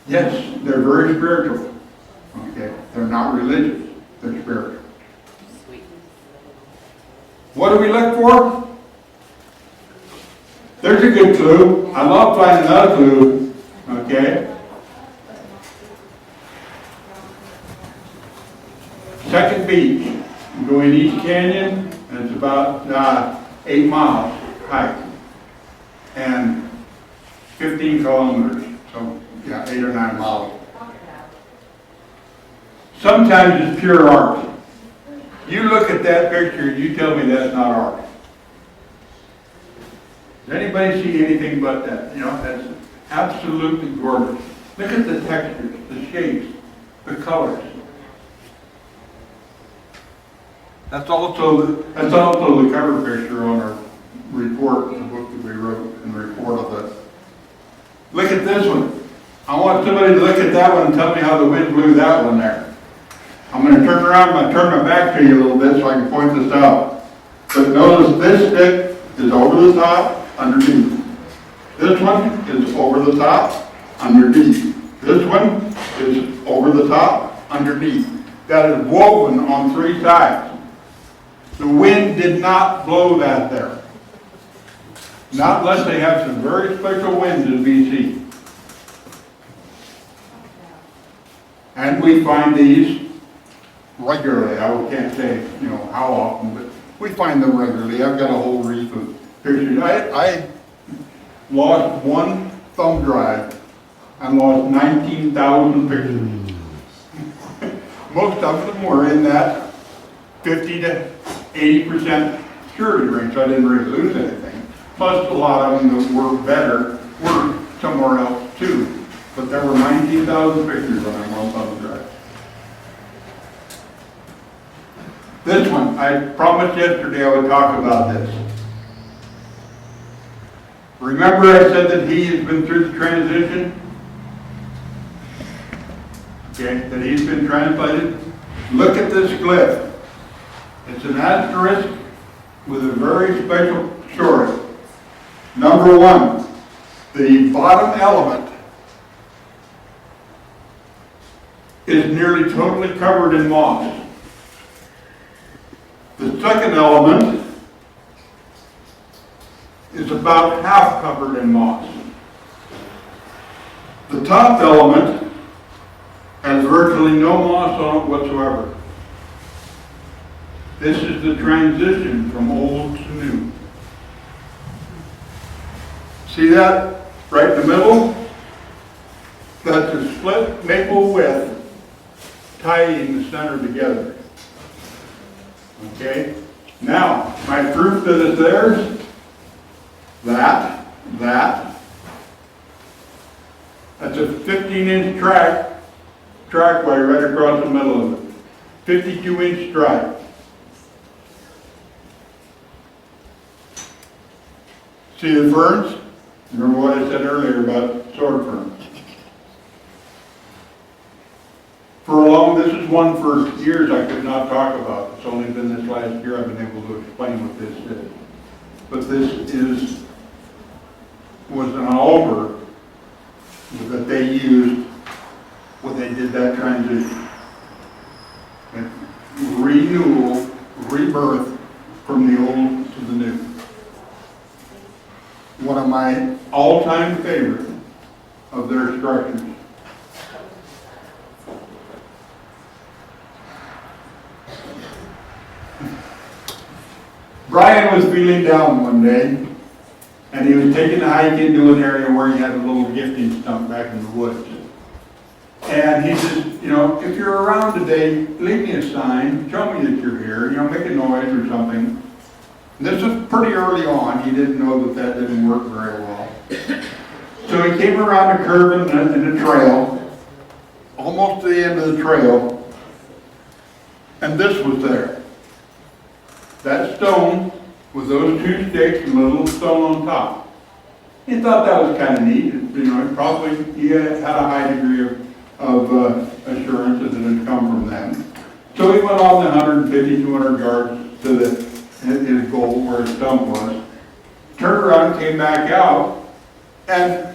[SPEAKER 2] Yes, they're very spiritual. Okay, they're not religious, they're spiritual.
[SPEAKER 5] Sweet.
[SPEAKER 2] What do we look for? There's a good clue. I love finding another clue. Okay. Second beach. You go in East Canyon, and it's about 8 miles hike and 15 kilometers. So yeah, 8 or 9 miles. Sometimes it's pure art. You look at that picture, you tell me that's not art. Does anybody see anything but that? You know, that's absolutely gorgeous. Look at the textures, the shapes, the colors. That's also the cover picture on our report, the book that we wrote in the report of it. Look at this one. I want somebody to look at that one and tell me how the wind blew that one there. I'm going to turn around, I'm going to turn my back to you a little bit so I can point this out. But notice this stick is over the top, underneath. This one is over the top, underneath. This one is over the top, underneath. That is woven on 3 sides. The wind did not blow that there. Not unless they have some very special winds in BC. And we find these regularly. I can't say, you know, how often, but we find them regularly. I've got a whole reef of pictures. I lost one thumb drive and lost 19,000 pictures. Most of them were in that 50 to 80% purity range, so I didn't really lose anything. Plus a lot of them that were better were somewhere else too. But there were 19,000 pictures on that one thumb drive. This one, I promised yesterday I would talk about this. Remember I said that he has been through the transition? Okay, that he's been translated? Look at this glyph. It's an asterisk with a very special story. Number one, the bottom element is nearly totally covered in moss. The second element is about half covered in moss. The top element has virtually no moss on it whatsoever. This is the transition from old to new. See that right in the middle? That's a split maple width tying the center together. Okay? Now, my proof that it's theirs, that's a 15-inch trackway right across the middle of it. 52-inch stripe. See the ferns? Remember what I said earlier about sword ferns? This is one for years I could not talk about. It's only been this last year I've been able to explain what this is. But this was an altar that they used when they did that transition. And renewal, rebirth from the old to the new. One of my all-time favorites of their structures. Brian was feeling down one day, and he was taking a hike into an area where he had a little gifting stump back in the woods. And he says, you know, if you're around today, leave me a sign, show me that you're here, you know, make a noise or something. And this was pretty early on. He didn't know that that didn't work very well. So he came around a curve in the trail, almost to the end of the trail, and this was there. That stone with those two sticks and the little stone on top. He thought that was kind of neat. You know, he had a high degree of assurance that it had come from them. So he went on the 150, 200 yards to his goal where his stump was. Turned around, came back out, and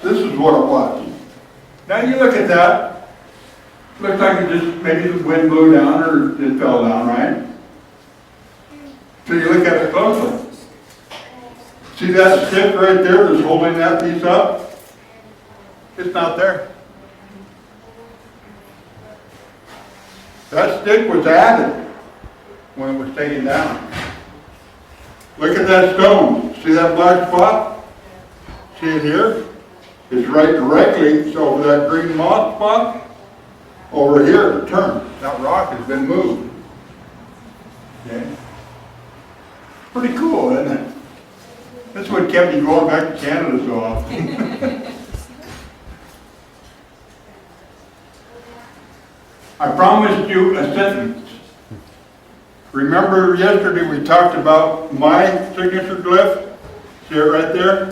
[SPEAKER 2] this is what it was. Now you look at that. Looks like it just maybe the wind blew down or it fell down, right? So you look at it closely. See that stick right there that's holding that piece up? It's not there. That stick was added when it was taken down. Look at that stone. See that black spot? See it here? It's right directly over that green moss spot. Over here, it turned. That rock has been moved. Okay? Pretty cool, isn't it? That's what kept me going back to Canada so often. I promised you a sentence. Remember yesterday we talked about my signature glyph? See it right there?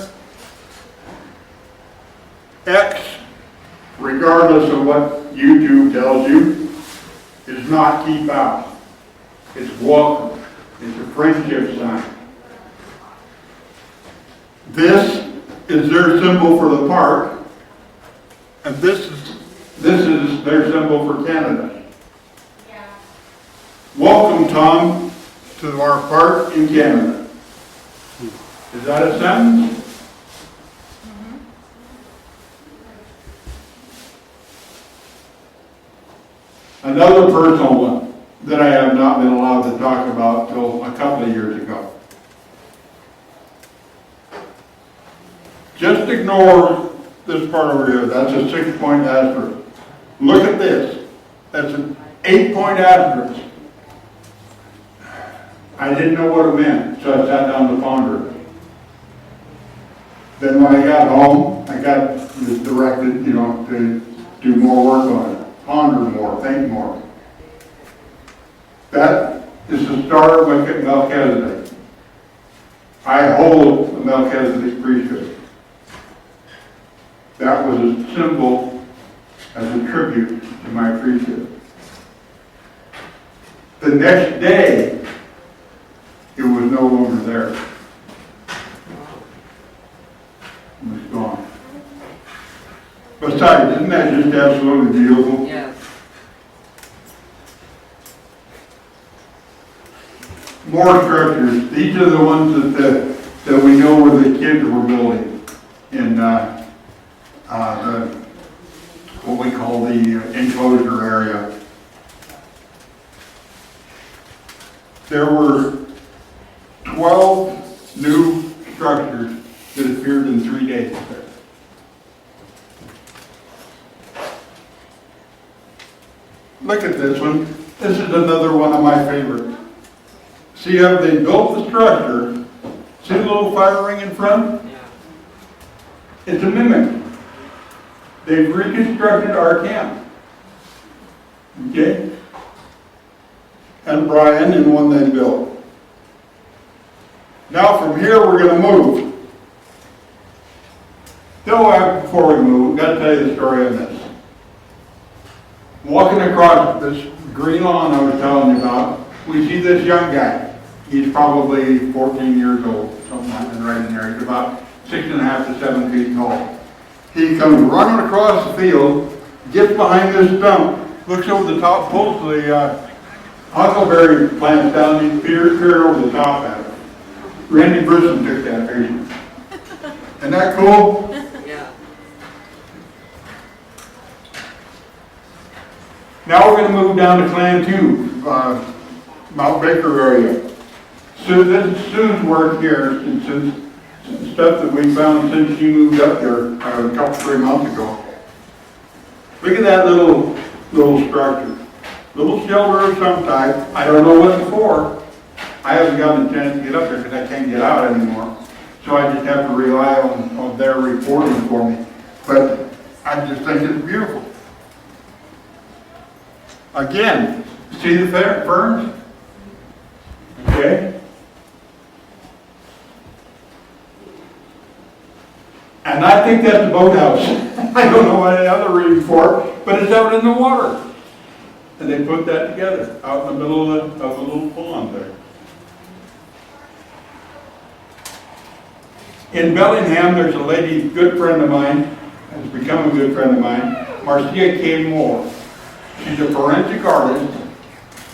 [SPEAKER 2] X, regardless of what YouTube tells you, is not keep out. It's welcome. It's a friendship sign. This is their symbol for the park, and this is their symbol for Canada. Yeah. Welcome, Thom, to our park in Canada. Is that a sentence? Mm-hmm. Another personal one that I have not been allowed to talk about till a couple of years ago. Just ignore this part over here. That's a 6-point asterisk. Look at this. That's an 8-point asterisk. I didn't know what it meant, so I sat down to ponder it. Then when I got home, I got directed, to do more work on it. Ponder more, think more. That is the star of Melchizedek. I hold the Melchizedek priesthood. That was a symbol as a tribute to my priesthood. The next day, no longer there. It's gone. Besides, isn't that just absolutely beautiful?
[SPEAKER 5] Yes.
[SPEAKER 2] More structures. These are the ones that we know where the kids were building in what we call the enclosure area. There were 12 new structures that appeared in 3 days there. Look at this one. This is another one of my favorites. See how they built the structure? See the little fire ring in front?
[SPEAKER 5] Yeah.
[SPEAKER 2] It's a mimic. They've reconstructed our camp. Okay? And Brian and one they built. Now from here we're going to move. Though before we move, I've got to tell you the story on this. Walking across this green lawn I was telling you about, we see this young guy. He's probably 14 years old, something like that, right in there. He's about 6.5 to 7 feet tall. He comes running across the field, gets behind this stump, looks over the top, pulls the huckleberry plants down, and he peers over the top at it. Randy Brisson took that picture. Isn't that cool?
[SPEAKER 5] Yeah.
[SPEAKER 2] Now we're going to move down to Clan 2, Mount Baker area. So this is Sue's work here, since stuff that we found since she moved up there a couple, 3 months ago. Look at that little structure. Little shelter of some type. I don't know what it's for. I haven't gotten a chance to get up there because I can't get out anymore. So I just have to rely on their reporting for me. But I just think it's beautiful. Again, see the ferns? Okay? And I think that's a boathouse. I don't know what any other reason for it, but it's out in the water. And they put that together out in the middle of a little pond there. In Bellingham, there's a lady, good friend of mine, has become a good friend of mine, Marcia K. Moore. She's a forensic artist,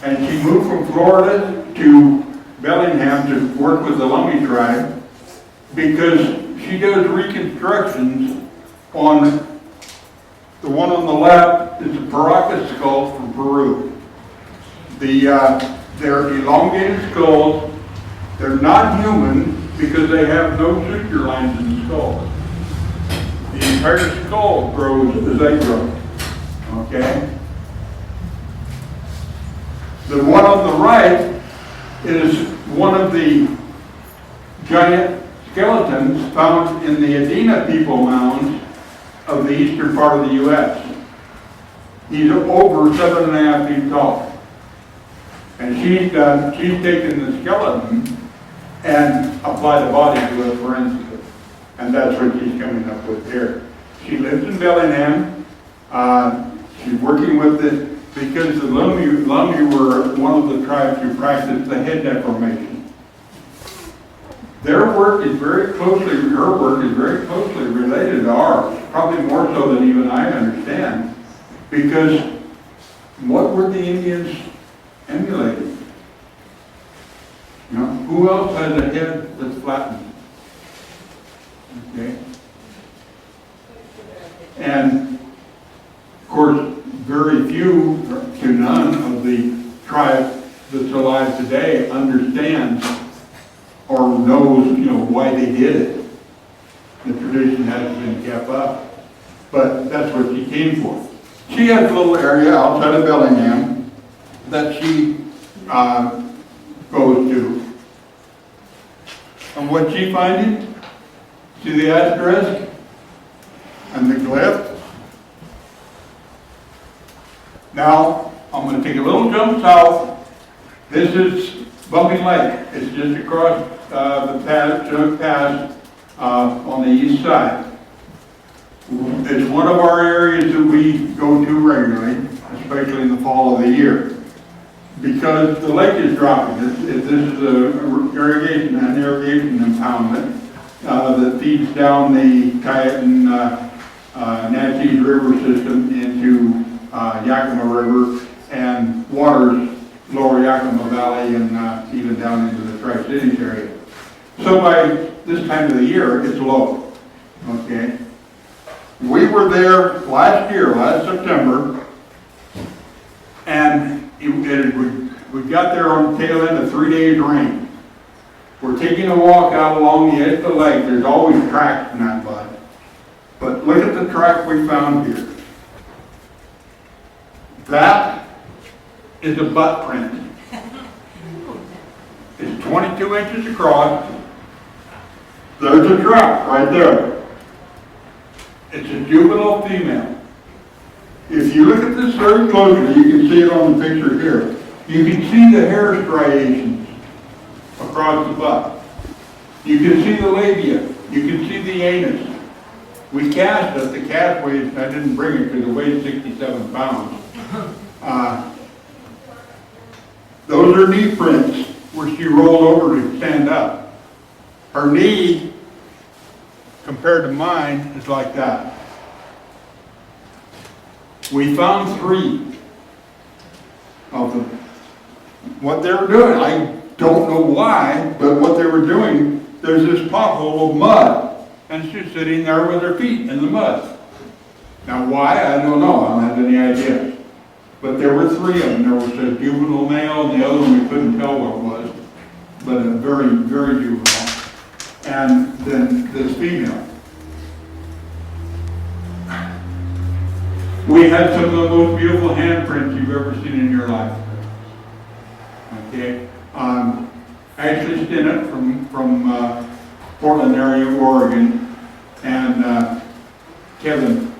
[SPEAKER 2] and she moved from Florida to Bellingham to work with the Lummi tribe because she does reconstructions on the one on the left is a Paracas skull from Peru. They're elongated skulls. They're not human because they have no suture lines in the skull. The entire skull grows as they grow. Okay? The one on the right is one of the giant skeletons found in the Adena people mounds of the eastern part of the U.S. He's over 7.5 feet tall. And she's taken the skeleton and applied the body to it forensically. And that's what she's coming up with here. She lives in Bellingham. She's working with it because the Lummi were one of the tribes who practiced the head deformation. Their work is her work is very closely related to ours, probably more so than even I understand, because what were the Indians emulating? You know, who else has a head that's flattened? Okay. And of course, very few to none of the tribe that's alive today understands or knows, why they did it. The tradition hasn't been kept up, but that's what she came for. She has a little area outside of Bellingham that she goes to. And what she finding? See the asterisk and the glyph? Now, I'm going to take a little jump south. This is Bumping Lake. It's just across the Chinook Pass on the east side. It's one of our areas that we go to regularly, especially in the fall of the year. because the lake is dropping. This is an irrigation impoundment that feeds down the Cayutan Natchez River system into Yakima River and waters lower Yakima Valley and even down into the Tri-Cities area. So by this time of the year, it's low, okay? We were there last September, and we got there on the tail end of 3 days rain. We're taking a walk out along the edge of the lake. There's always tracks in that mud. But look at the track we found here. That is a butt print. It's 22 inches across. There's a track right there. It's a juvenile female. If you look at this very closely, you can see it on the picture here. You can see the hair striations across the butt. You can see the labia. You can see the anus. We cast it. The calf weighs, I didn't bring it because it weighs 67 pounds. Those are knee prints where she rolled over to stand up. Her knee, compared to mine, is like that. We found 3 of them. What they were doing, I don't know why, but what they were doing, there's this pothole of mud, and she's sitting there with her feet in the mud. Now why, I don't know, I don't have any idea. But there were 3 of them. There was a juvenile male, and the other one we couldn't tell what it was, but a very, very juvenile. And then this female. We had some of the most beautiful handprints you've ever seen in your life. Okay, Ashley Stinnett from Portland area, Oregon, and Kevin.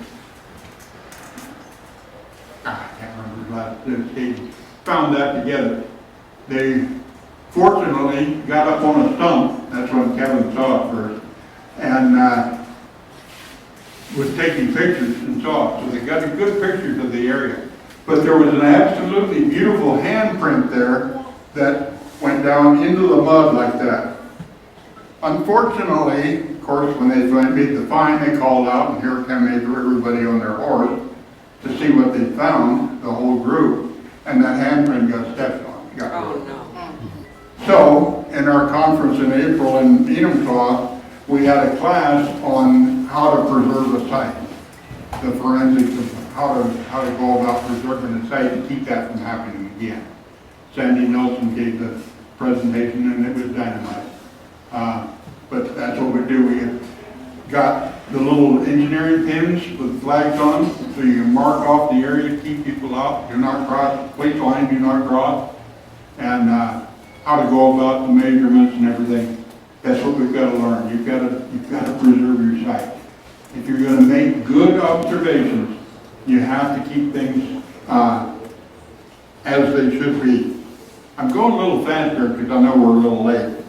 [SPEAKER 2] I can't remember his last name. They found that together. They fortunately got up on a stump. That's when Kevin saw it first, and was taking pictures and saw it. So they got a good pictures of the area. But there was an absolutely beautiful handprint there that went down into the mud like that. Unfortunately, of course, when they made the find, they called out, and here came everybody on their horse to see what they found, the whole group, and that handprint got stepped on.
[SPEAKER 5] Oh, no.
[SPEAKER 2] So, in our conference in April in Enumclaw, we had a class on how to preserve a site, the forensics of how to go about preserving a site and keep that from happening again. Sandy Nelson gave the presentation, and it was dynamite. But that's what we do. We got the little engineering pins with flags on them, so you can mark off the area, keep people out, do not cross, plate line, do not cross, and how to go about the measurements and everything. That's what we've got to learn. You've got to preserve your site. If you're going to make good observations, you have to keep things as they should be. I'm going a little faster because I know we're a little late.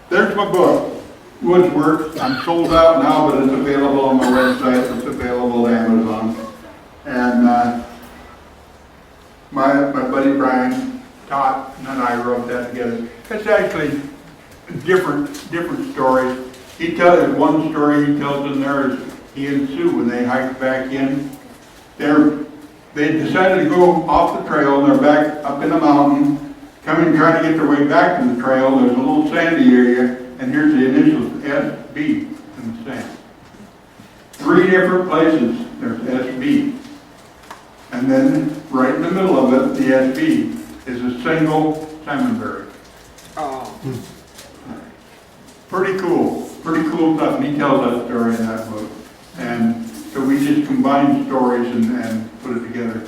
[SPEAKER 2] There's my book, Woodsworks. I'm sold out now, but it's available on my website. It's available at Amazon. And my buddy Brian Todd and I wrote that together. It's actually a different story. He tells one story he tells in there is he and Sue, when they hiked back in, they decided to go off the trail, and they're back up in the mountain, trying to get their way back to the trail. There's a little sandy area, and here's the initials SB in the sand. 3 different places, there's SB. And then right in the middle of it, the SB, is a single salmonberry.
[SPEAKER 5] Oh.
[SPEAKER 2] Pretty cool stuff, and he tells that story in that book. And so we just combine stories and put it together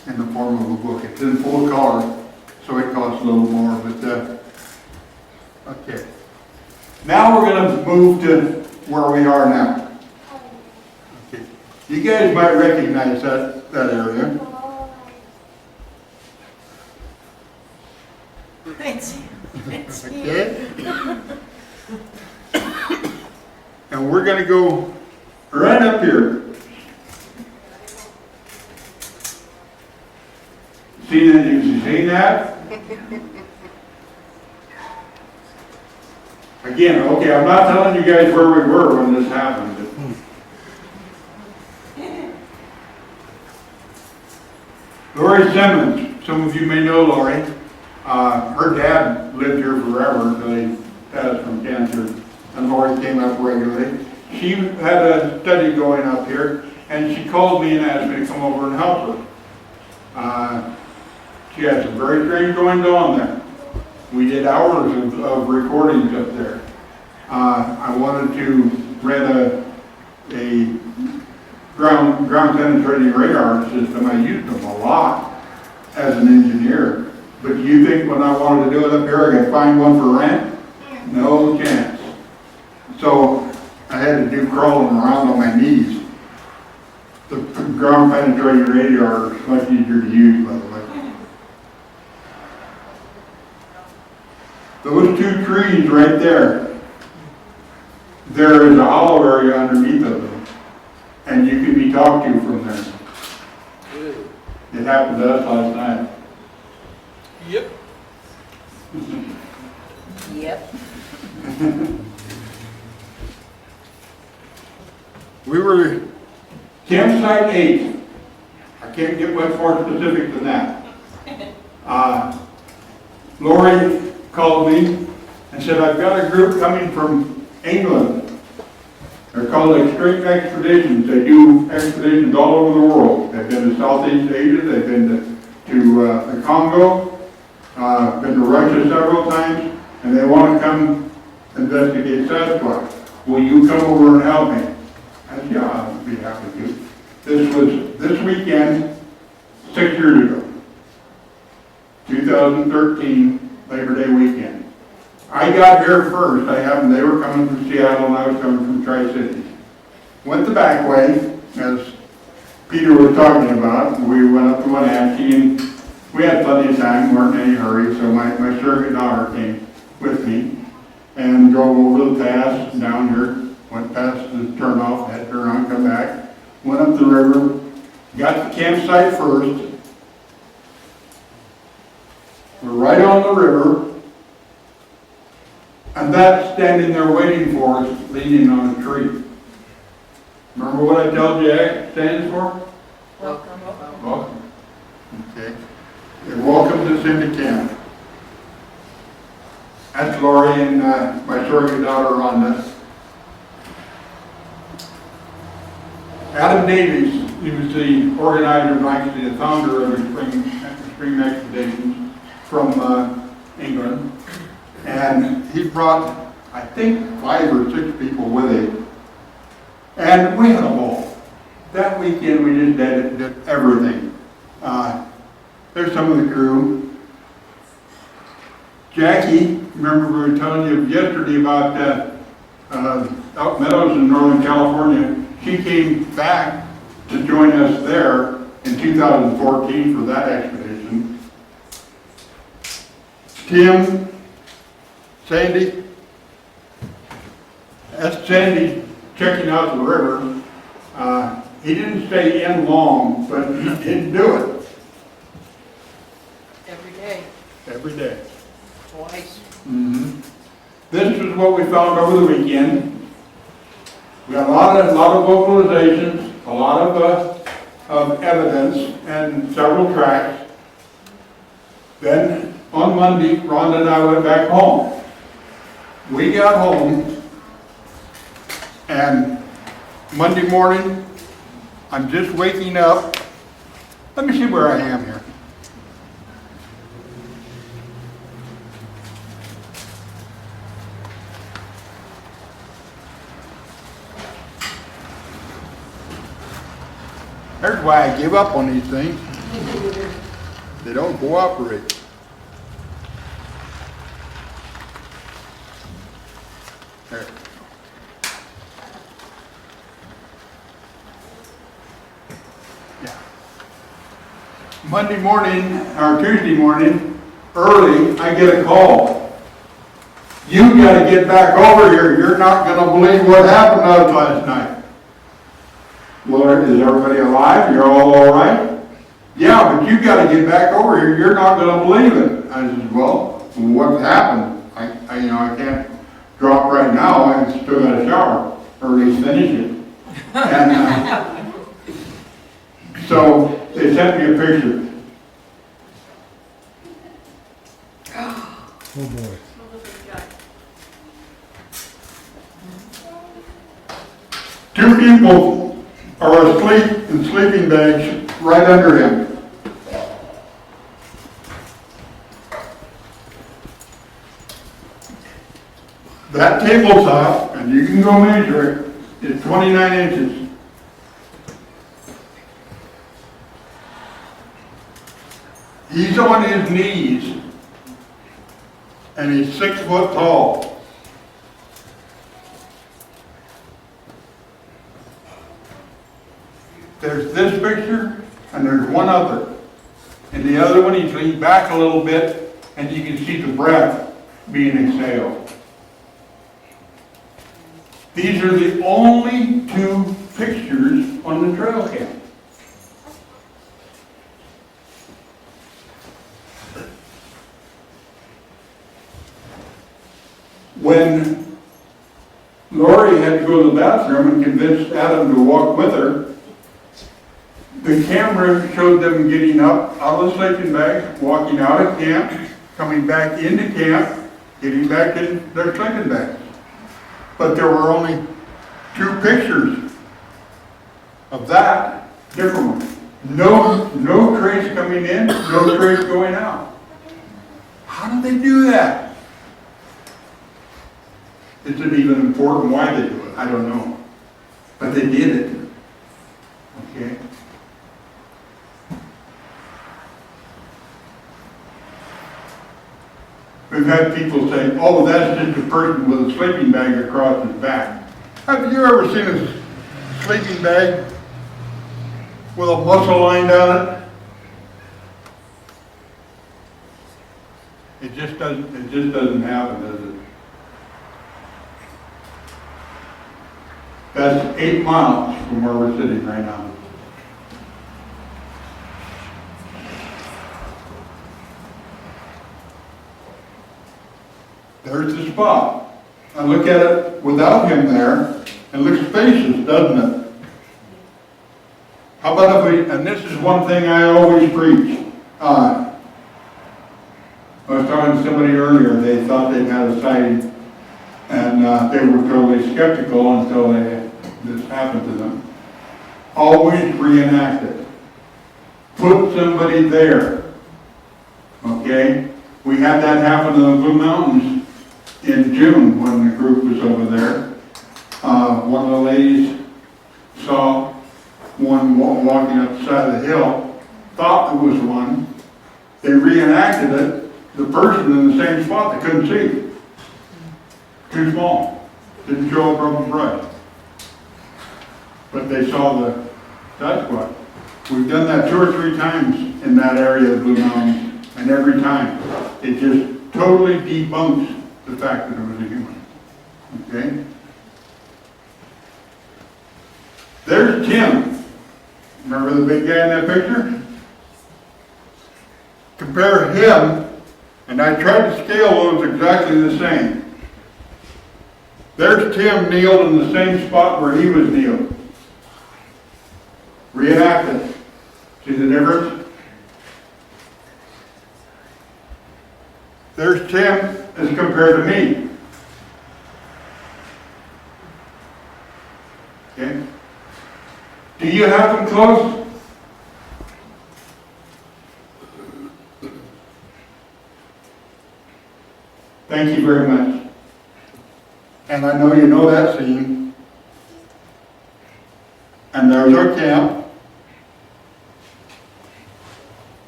[SPEAKER 2] in the form of a book. It's in full color, so it costs a little more, but okay. Now we're going to move to where we are now. Okay. You guys might recognize that area. Okay. And we're going to go right up here. You seen that? Again, okay, I'm not telling you guys where we were when this happened. Lori Simmons, some of you may know Lori. Her dad lived here forever until he passed from cancer, and Lori came up regularly. She had a study going up here, and she called me and asked me to come over and help her. She had some very strange goings on there. We did hours of recordings up there. I wanted to rent a ground penetrating radar system. I used them a lot as an engineer. But do you think when I wanted to do it up here, I could find one for rent? No chance. So I had to do crawling around on my knees. The ground penetrating radar is much easier to use, by the way. Those two trees right there, there is a hollow area underneath of them, and you can be talked to from there. It happened to us last night.
[SPEAKER 6] Yep.
[SPEAKER 5] Yep.
[SPEAKER 2] We were campsite 8. I can't get much more specific than that. Lori called me and said, I've got a group coming from England. They're called Extreme Expeditions. They do expeditions all over the world. They've been to Southeast Asia, they've been to the Congo, been to Russia several times, and they want to come investigate Sasquatch. Will you come over and help me? I said, yeah, I'll be happy to. This was this weekend, 6 years ago, 2013, Labor Day weekend. I got here first. They were coming from Seattle and I was coming from Tri-Cities. Went the back way, as Peter was talking about. We went up to Wenatchee and we had plenty of time, weren't in any hurry, so my surrogate daughter came with me and drove over the pass down here, went past the turnoff, had to turn around, come back, went up the river, got the campsite first. We're right on the river, and that's standing there waiting for us, leaning on a tree. Remember what I told you ACT stands for?
[SPEAKER 5] Welcome.
[SPEAKER 2] Welcome. Okay. You're welcome to send to camp. That's Lori and my surrogate daughter Rhonda. Adam Davies, he was the organizer and actually the founder of Extreme Expeditions from England. And he brought, I think, 5 or 6 people with him. And we had a ball. That weekend we just did everything. There's some of the crew. Jackie, remember we were telling you yesterday about Elk Meadows in Northern California. She came back to join us there in 2014 for that expedition. Tim, Sandy, that's Sandy checking out the river. He didn't stay in long, but he did do it.
[SPEAKER 5] Every day,
[SPEAKER 2] Every day.
[SPEAKER 5] twice.
[SPEAKER 2] Mm-hmm. This is what we found over the weekend. We got a lot of vocalizations, a lot of evidence, and several tracks. Then on Monday, Rhonda and I went back home. We got home, and Monday morning, I'm just waking up. Let me see where I am here. There's why I give up on these things. They don't cooperate. There. Yeah. Monday morning, or Tuesday morning, early, I get a call. You gotta get back over here. You're not gonna believe what happened to us last night. Lord, is everybody alive? You're all right? yeah, but you gotta get back over here, you're not gonna believe it. I said, well, what happened? I can't drop right now, I still got a shower, or at least finish it. And, so, they sent me a picture.
[SPEAKER 1] Oh boy.
[SPEAKER 2] Two people are asleep in sleeping bags right under him. That tabletop, and you can go measure it, is 29 inches. He's on his knees, and he's 6 foot tall. There's this picture, and there's one other. And the other one, he's leaned back a little bit, and you can see the breath being exhaled. These are the only 2 pictures on the trail cam. When Lori had to go to the bathroom and convinced Adam to walk with her, the camera showed them getting up out of the sleeping bag, walking out of camp, coming back into camp, getting back in their sleeping bags. But there were only 2 pictures of that, different ones. No trace coming in, no trace going out. How do they do that? Is it even important why they do it? I don't know. But they did it. Okay? We've had people say, oh, that's just a person with a sleeping bag across his back. Have you ever seen a sleeping bag with a muscle line down it? It just doesn't happen, does it? That's 8 miles from where we're sitting right now. There's the spot. I look at it without him there, and it looks spacious, doesn't it? How about if we, and this is one thing I always preach. I was talking to somebody earlier, they thought they'd had a sighting, and they were totally skeptical until this happened to them. Always reenact it. Put somebody there. Okay? We had that happen in the Blue Mountains in June when the group was over there. One of the ladies saw one walking up the side of the hill, thought it was one. They reenacted it. The person in the same spot they couldn't see. Too small. Didn't show up real bright. But they saw the Sasquatch. We've done that 2 or 3 times in that area of the Blue Mountains, and every time it just totally debunks the fact that it was a human. Okay? There's Tim. Remember the big guy in that picture? Compare him, and I tried to scale those exactly the same. There's Tim kneeled in the same spot where he was kneeled. Reenact it. See the difference? There's Tim as compared to me. Okay? Do you have them close? Thank you very much. And I know you know that scene. And there's our camp.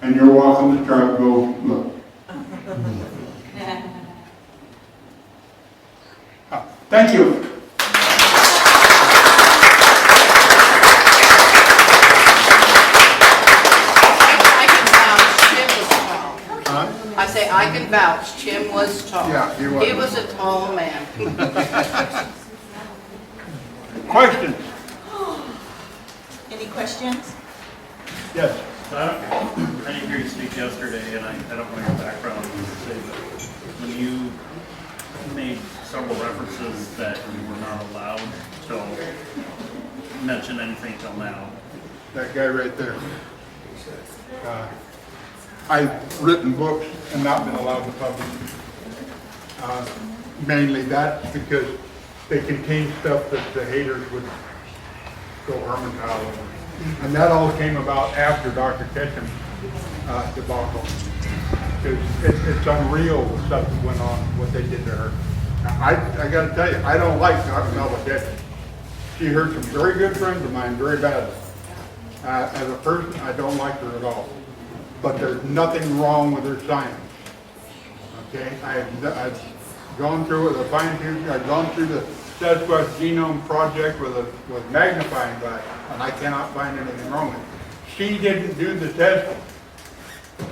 [SPEAKER 2] And you're welcome to try to go look. Thank you.
[SPEAKER 5] I say I can vouch, Jim was tall.
[SPEAKER 2] Yeah, he was.
[SPEAKER 5] He was a tall man.
[SPEAKER 2] Questions?
[SPEAKER 3] Any questions?
[SPEAKER 2] Yes.
[SPEAKER 6] I didn't hear you speak yesterday, and I don't know your background, say, but when you made several references that you were not allowed to mention anything till now.
[SPEAKER 2] That guy right there. I've written books and not been allowed to publish. Mainly that's because they contain stuff that the haters would go hermetile over. And that all came about after Dr. Ketchum's debacle. Because it's unreal the stuff that went on, what they did to her. Now, I gotta tell you, I don't like Dr. Melba Ketchum. She hurt some very good friends of mine very badly. As a person, I don't like her at all. But there's nothing wrong with her science. Okay, I've gone through it with a fine tooth. I've gone through the Sasquatch Genome Project with magnifying glass, and I cannot find anything wrong with it. She didn't do the testing.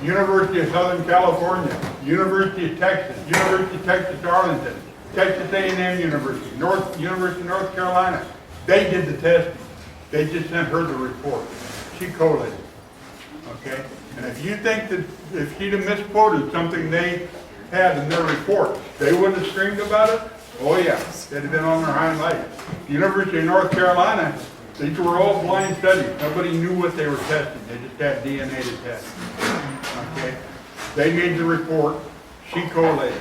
[SPEAKER 2] University of Southern California, University of Texas, University of Texas Arlington, Texas A&M University, University of North Carolina, they did the testing. They just sent her the report. She collated. Okay? And if you think that if she'd have misquoted something they had in their report, they wouldn't have screamed about it? Oh yeah, they'd have been on their hind legs. University of North Carolina, these were all blind studies. Nobody knew what they were testing. They just had DNA to test. Okay? They made the report. She collated.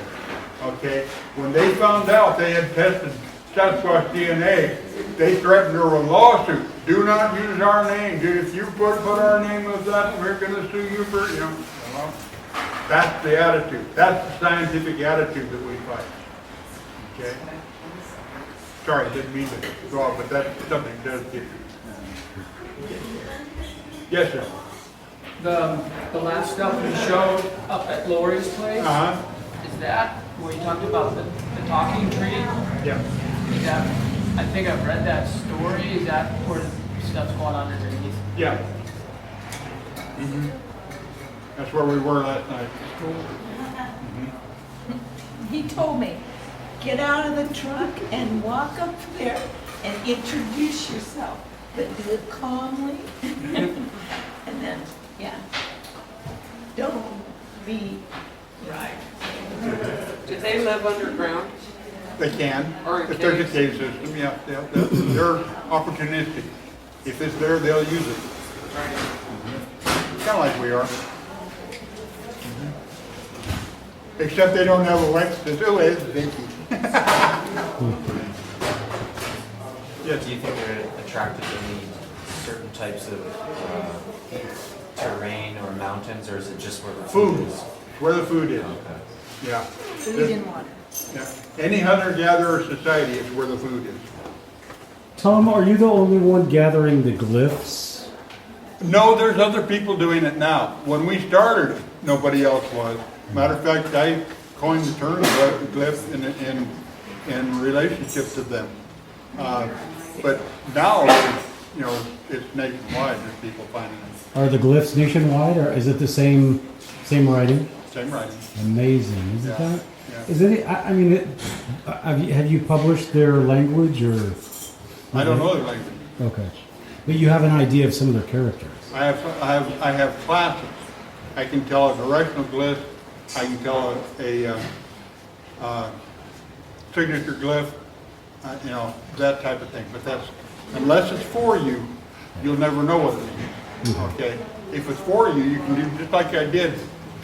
[SPEAKER 2] Okay? When they found out they had tested Sasquatch DNA, they threatened her with lawsuit. Do not use our name. If you put our name with that, we're going to sue you for, well, that's the attitude. That's the scientific attitude that we fight. Okay? Sorry, I didn't mean to go off, but that's something that does get you. Yes, sir.
[SPEAKER 7] The last stuff you showed up at Lori's place,
[SPEAKER 2] Uh-huh.
[SPEAKER 7] is that where you talked about the talking tree?
[SPEAKER 2] Yeah.
[SPEAKER 7] Is that, I think I've read that story, is that where the stuff's going on underneath?
[SPEAKER 2] Yeah. That's where we were last night.
[SPEAKER 3] He told me, get out of the truck and walk up there and introduce yourself, but do it calmly. And then, yeah. Don't be right.
[SPEAKER 5] Do they live underground?
[SPEAKER 2] They can.
[SPEAKER 5] Or in
[SPEAKER 2] If there's a
[SPEAKER 5] caves.
[SPEAKER 2] cave system, yeah, they're opportunistic. If it's there, they'll use it. Kind of like we are. Except they don't have a length facility. Yes.
[SPEAKER 8] Do you think they're attracted to any certain types of terrain or mountains, or is it just where the food
[SPEAKER 2] Food.
[SPEAKER 8] is?
[SPEAKER 2] Where the food is.
[SPEAKER 8] Okay.
[SPEAKER 2] Yeah.
[SPEAKER 3] Food and water.
[SPEAKER 2] Yeah. Any hunter-gatherer society is where the food is.
[SPEAKER 1] Tom, are you the only one gathering the glyphs?
[SPEAKER 2] No, there's other people doing it now. When we started, nobody else was. Matter of fact, I coined the term glyph in relationship to them. But now, it's nationwide. There's people finding them.
[SPEAKER 1] Are the glyphs nationwide, or is it the same writing?
[SPEAKER 2] Same writing.
[SPEAKER 1] Amazing, isn't
[SPEAKER 2] Yeah,
[SPEAKER 1] that?
[SPEAKER 2] yeah.
[SPEAKER 1] Is it? Have you published their language or?
[SPEAKER 2] I don't know their language.
[SPEAKER 1] Okay, but you have an idea of some of their characters.
[SPEAKER 2] I have classes. I can tell a directional glyph. I can tell a signature glyph. That type of thing. But that's unless it's for you, you'll never know what it is. Okay. If it's for you, you can do just like I did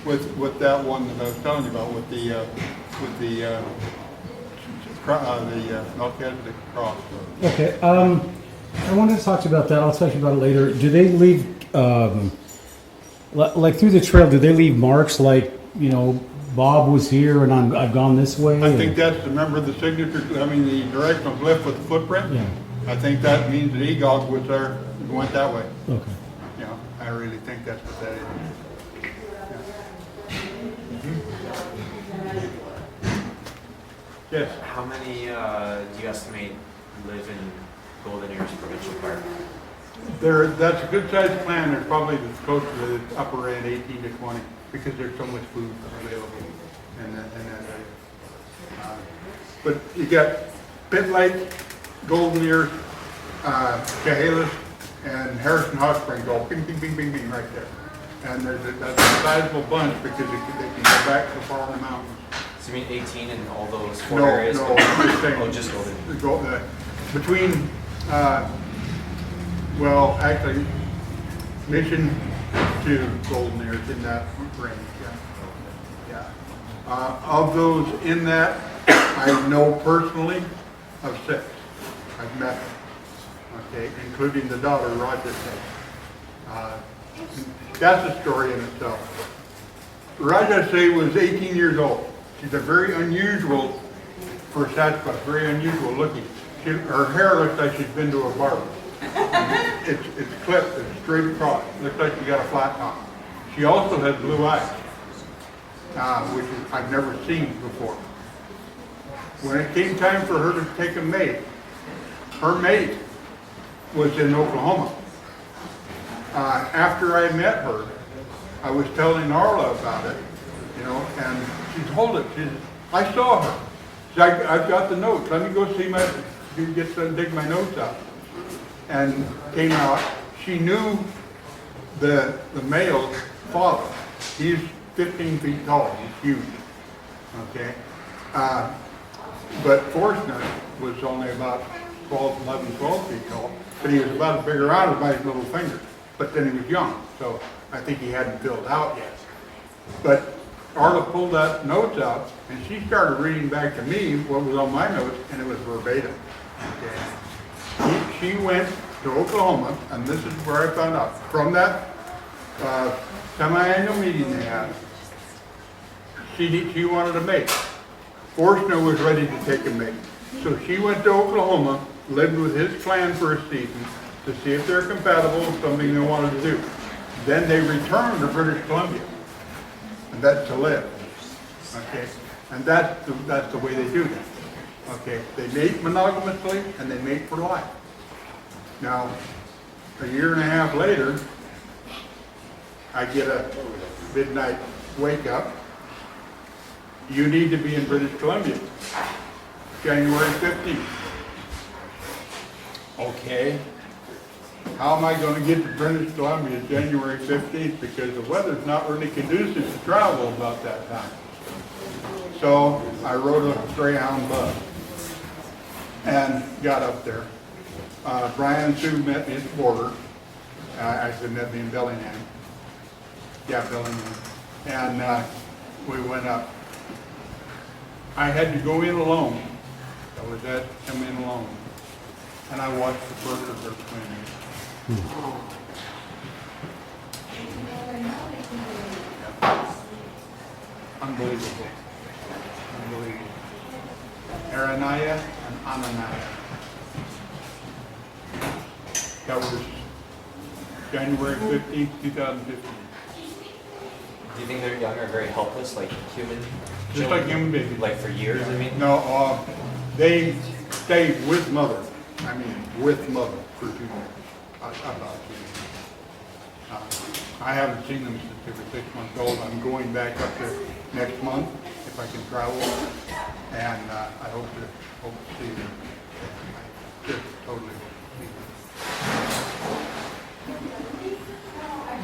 [SPEAKER 2] with that one that I was telling you about with the Melchizedek cross.
[SPEAKER 1] Okay, I wanted to talk to you about that. I'll talk to you about it later. Do they leave, like through the trail, do they leave marks like, Bob was here and I've gone this way?
[SPEAKER 2] I think that's the the directional glyph with the footprint.
[SPEAKER 1] Yeah.
[SPEAKER 2] I think that means that Egog was there, went that way.
[SPEAKER 1] Okay.
[SPEAKER 2] I really think that's what that is. Yeah. Yes.
[SPEAKER 8] How many do you estimate live in Golden Ears Provincial Park?
[SPEAKER 2] That's a good sized plan. There's probably close to the upper end, 18 to 20, because there's so much food available in that area. But you got Pit Lake, Golden Ears, Chehalis, and Harrison Hot Springs all bing, bing, bing, bing, bing right there. And that's a sizable bunch because they can go back so far in the mountains.
[SPEAKER 8] So you mean 18 in all those four
[SPEAKER 2] No,
[SPEAKER 8] areas?
[SPEAKER 2] no, I'm just saying.
[SPEAKER 8] Oh, just Golden.
[SPEAKER 2] Between, well, actually, Mission to Golden Ears in that range, yeah. Of those in that, I know personally of 6. I've met them, okay, including the daughter, Roger said. That's a story in itself. Raja was 18 years old. She's a very unusual, for Sasquatch, very unusual looking. Her hair looks like she's been to a barber. It's clipped, it's straight across. Looks like she got a flat top. She also has blue eyes, which I've never seen before. When it came time for her to take a mate, her mate was in Oklahoma. After I met her, I was telling Arla about it, you know, and she told it. I saw her. She said, I've got the notes. Let me go dig my notes out. And came out. She knew the male's father. He's 15 feet tall. He's huge. Okay. But Forstner was only about 12 feet tall. But he was about as big around as my little finger. But then he was young, so I think he hadn't filled out yet. But Arla pulled that notes out, and she started reading back to me what was on my notes, and it was verbatim. Okay. She went to Oklahoma, and this is where I found out. From that semi-annual meeting they had, she wanted a mate. Forstner was ready to take a mate. So she went to Oklahoma, lived with his clan for a season, to see if they're compatible with something they wanted to do. Then they returned to British Columbia, and that's to live. Okay, and that's the way they do that. Okay, they mate monogamously and they mate for life. Now, a year and a half later, I get a midnight wake up. You need to be in British Columbia, January 15th. Okay. How am I going to get to British Columbia January 15th? Because the weather's not really conducive to travel about that time. So I rode a Greyhound bus and got up there. Brian and Sue met me at the border. Actually met me in Bellingham. Yeah, Bellingham. And we went up. I had to go in alone. I was at come in alone. And I watched the birth of their twins. Unbelievable. Unbelievable. Aranaya and Ananaya. That was January 15th, 2015.
[SPEAKER 8] Do you think they're young or very helpless, like human?
[SPEAKER 2] Just like human babies.
[SPEAKER 8] Like for years, I mean?
[SPEAKER 2] No, they stayed with mother. I mean, with mother for 2 years. About 2 years. I haven't seen them since they were 6 months old. I'm going back up there next month if I can travel, and I hope to see them. Just totally.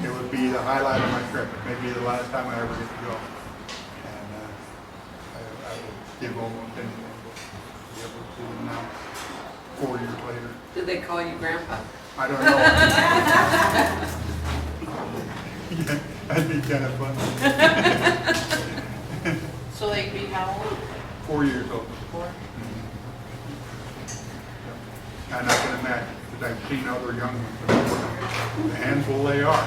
[SPEAKER 2] It would be the highlight of my trip. Maybe the last time I ever get to go, and I would give almost anything to be able to see them now. 4 years later.
[SPEAKER 5] Did they call you Grandpa?
[SPEAKER 2] I don't know. Yeah, that'd be kind of fun.
[SPEAKER 5] So they'd be how old?
[SPEAKER 2] 4 years old.
[SPEAKER 5] 4?
[SPEAKER 2] And I can imagine, because I've seen other young ones before, the handful they are.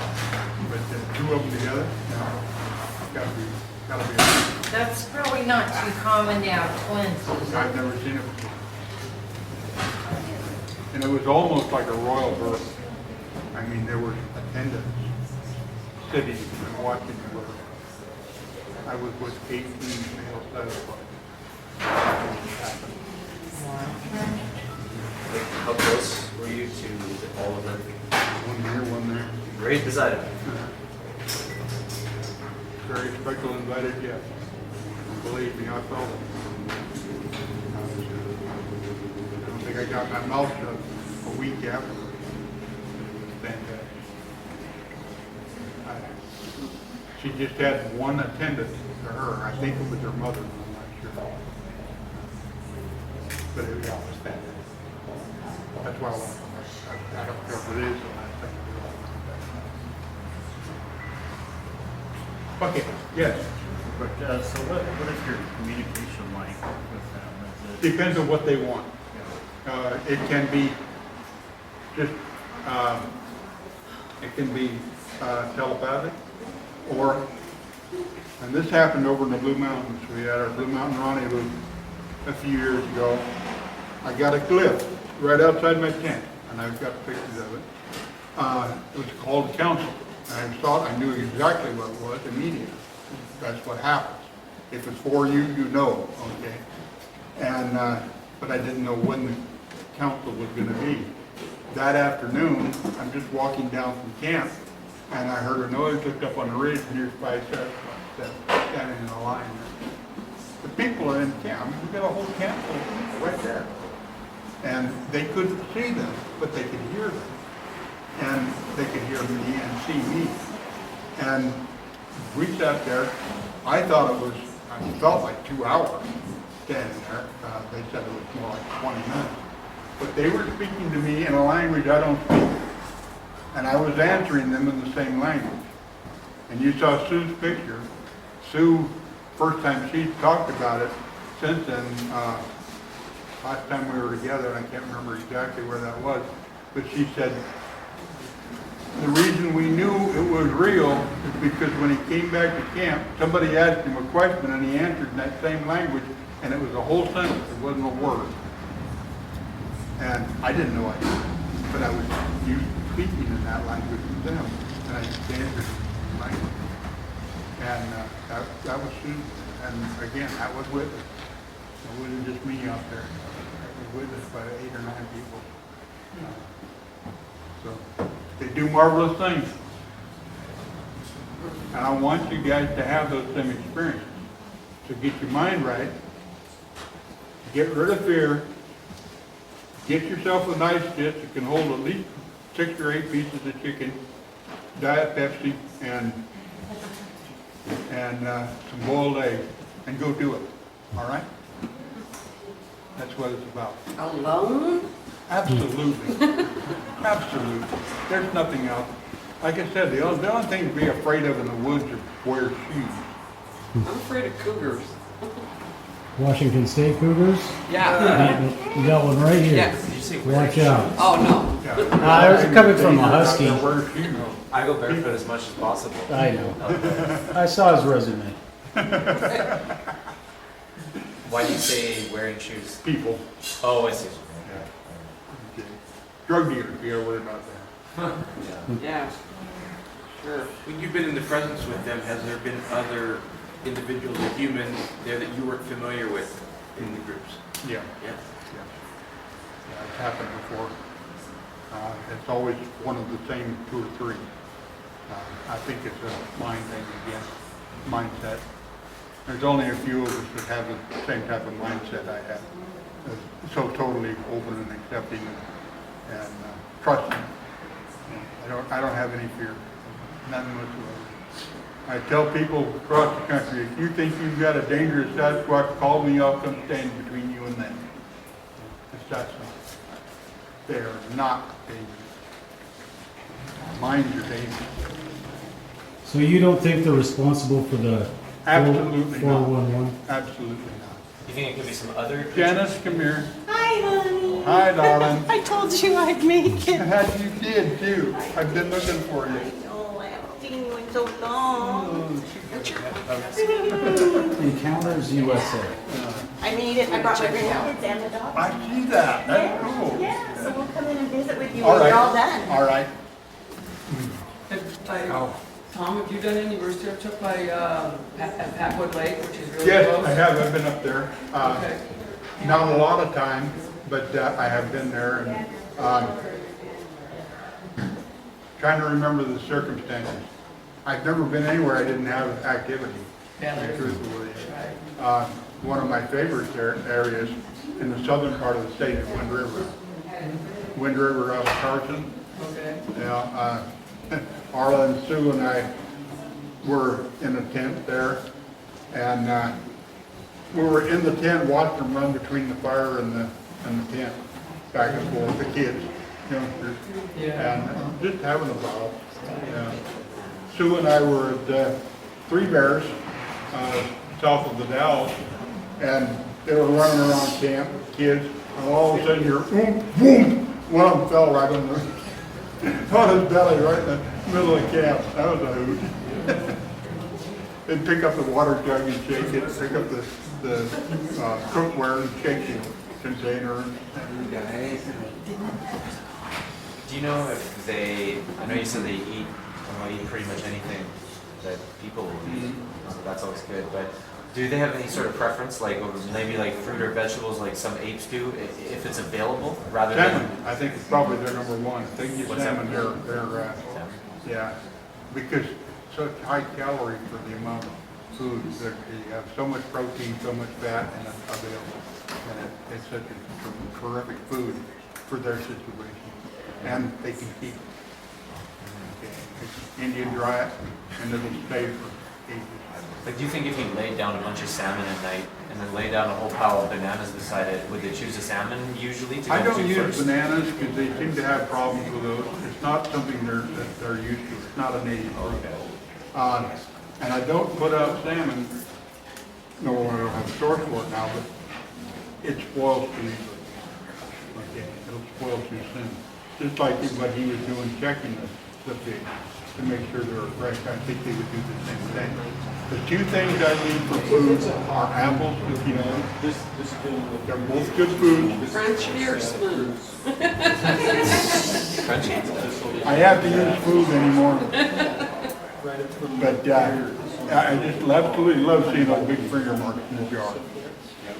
[SPEAKER 2] But the 2 of them together, gotta be.
[SPEAKER 9] That's probably not too common now, twins, is it?
[SPEAKER 2] I've never seen it before. And it was almost like a royal birth. I mean, there were attendants sitting and watching the birth. I was with 18 male Sasquatch.
[SPEAKER 8] Like, how close were you to all of them?
[SPEAKER 2] One here, one there.
[SPEAKER 8] Right beside him.
[SPEAKER 2] Very special invited guest. Believe me, I felt it. I don't think I got my mouth shut a week afterwards. Fantastic. She just had one attendant to her. I think it was her mother, I'm not sure. But it was that. That's why I don't care if it is the last thing to do. Okay, yes.
[SPEAKER 6] But, so what is your communication like with them? Is it,
[SPEAKER 2] Depends on what they want. It can be just, it can be telepathic, or, and this happened over in the Blue Mountains. We had our Blue Mountain Rendezvous a few years ago. I got a glyph right outside my tent, and I've got pictures of it. It was called a council, and I knew exactly what it was immediately. That's what happens. If it's for you, you know, okay? And, but I didn't know when the council was gonna be. That afternoon, I'm just walking down from camp, and I heard a noise, looked up on the ridge, and here's five Sasquatch standing in a line. The people are in camp. We got a whole camp full of people right there. And they couldn't see them, but they could hear them. And they could hear me and see me. And we sat there. I thought it was, I felt like 2 hours standing there. They said it was more like 20 minutes. But they were speaking to me in a language I don't speak. And I was answering them in the same language. And you saw Sue's picture. Sue, first time she talked about it, since then, last time we were together, and I can't remember exactly where that was, but she said, the reason we knew it was real is because when he came back to camp, somebody asked him a question and he answered in that same language, and it was a whole sentence, it wasn't a word. And I didn't know I did, but I was used to speaking in that language with them, and I just answered in the language. And that was Susan, and again, that was with us. It wasn't just me out there. It was with us by 8 or 9 people. So they do marvelous things. And I want you guys to have those same experiences. So get your mind right, get rid of fear, get yourself a nice dish that can hold at least 6 or 8 pieces of chicken, Diet Pepsi, and some boiled eggs, and go do it. All right? That's what it's about.
[SPEAKER 5] Alone?
[SPEAKER 2] Absolutely. Absolutely. There's nothing else. Like I said, the only thing to be afraid of in the woods is wear shoes.
[SPEAKER 5] I'm afraid of cougars.
[SPEAKER 1] Washington State Cougars?
[SPEAKER 5] Yeah.
[SPEAKER 1] You got one right here.
[SPEAKER 5] Yes.
[SPEAKER 8] Did you say
[SPEAKER 1] Watch out.
[SPEAKER 5] Oh, no.
[SPEAKER 1] They're coming from a husky.
[SPEAKER 2] Wear shoes.
[SPEAKER 8] I go barefoot as much as possible.
[SPEAKER 1] I know. I saw his resume.
[SPEAKER 8] Why do you say wearing shoes?
[SPEAKER 2] People.
[SPEAKER 8] Oh, I see.
[SPEAKER 2] Okay. Drug dealers, you gotta worry about that.
[SPEAKER 5] Yeah. Sure.
[SPEAKER 10] When you've been in the presence with them, has there been other individuals or humans there that you weren't familiar with in the groups?
[SPEAKER 2] Yeah.
[SPEAKER 10] Yeah.
[SPEAKER 2] Yeah, it's happened before. It's always one of the same 2 or 3. I think it's a mind thing again, mindset. There's only a few of us that have the same type of mindset I have. So totally open and accepting and trusting. I don't have any fear, none whatsoever. I tell people across the country, if you think you've got a dangerous Sasquatch, call me, I'll come stand between you and them. It's that simple. They are not dangerous. Minds are dangerous.
[SPEAKER 1] So you don't think they're responsible for the
[SPEAKER 2] Absolutely not.
[SPEAKER 1] 411?
[SPEAKER 2] Absolutely not.
[SPEAKER 8] You think it could be some other
[SPEAKER 2] Janice, come here.
[SPEAKER 3] Hi, honey.
[SPEAKER 2] Hi, darling.
[SPEAKER 3] I told you I'd make it.
[SPEAKER 2] You did too. I've been looking for you.
[SPEAKER 3] Oh, I haven't seen you in so long.
[SPEAKER 1] Encounters USA.
[SPEAKER 3] I made it. I brought my grandkids and the dog.
[SPEAKER 2] I see that. That's cool.
[SPEAKER 3] Yeah, so we'll come in and visit with you
[SPEAKER 2] All
[SPEAKER 3] when
[SPEAKER 2] right.
[SPEAKER 3] you're all done.
[SPEAKER 2] All right.
[SPEAKER 7] Tom, have you done any research up by Patwood Lake, which is really
[SPEAKER 2] Yes,
[SPEAKER 7] close?
[SPEAKER 2] I have. I've been up there.
[SPEAKER 7] Okay.
[SPEAKER 2] Not a lot of time, but I have been there. And trying to remember the circumstances. I've never been anywhere I didn't have activity.
[SPEAKER 7] Yeah, there is.
[SPEAKER 2] Truthfully. One of my favorite areas in the southern part of the state is Wind River. Wind River out of Carson.
[SPEAKER 7] Okay.
[SPEAKER 2] Yeah, Arla and Sue and I were in a tent there, and we were in the tent watching them run between the fire and the tent, back and forth, the kids, youngsters, and just having a ball. Sue and I were at Three Bears, south of the Dalles, and they were running around camp, kids, and all of a sudden you're boom, boom, one of them fell right on his belly, right in the middle of camp. That was a hoot. They'd pick up the water jug and shake it, pick up the cookware and shake the container.
[SPEAKER 8] Do you know if they, I know you said they eat, pretty much anything that people will eat, so that's always good, but do they have any sort of preference, like maybe like fruit or vegetables like some apes do, if it's available, rather
[SPEAKER 2] Salmon,
[SPEAKER 8] than...
[SPEAKER 2] I think, is probably their number one. They can get
[SPEAKER 8] What's
[SPEAKER 2] salmon,
[SPEAKER 8] that?
[SPEAKER 2] they're yeah, because such high calorie for the amount of food. You have so much protein, so much fat, and it's available. And it's such a terrific food for their situation. And they can keep it. Okay. It's Indian dry it, and it'll stay for ages.
[SPEAKER 8] Like, do you think if you laid down a bunch of salmon at night and then lay down a whole pile of bananas beside it, would they choose the salmon usually to go
[SPEAKER 2] I don't
[SPEAKER 8] to
[SPEAKER 2] use
[SPEAKER 8] first?
[SPEAKER 2] bananas because they seem to have problems with those. It's not something that they're used to. It's not a native fruit. And I don't put out salmon. No, I don't have a source for it now, but it spoils too easily. Okay, it'll spoil too soon. Just like what he was doing, checking the fish to make sure they were fresh. I think they would do the same thing. The two things I need for food are apples, you know. They're both good foods.
[SPEAKER 5] Crunchy or smooth?
[SPEAKER 8] Crunchy?
[SPEAKER 2] I have to use food anymore. But I just absolutely love seeing those big finger marks in the jar.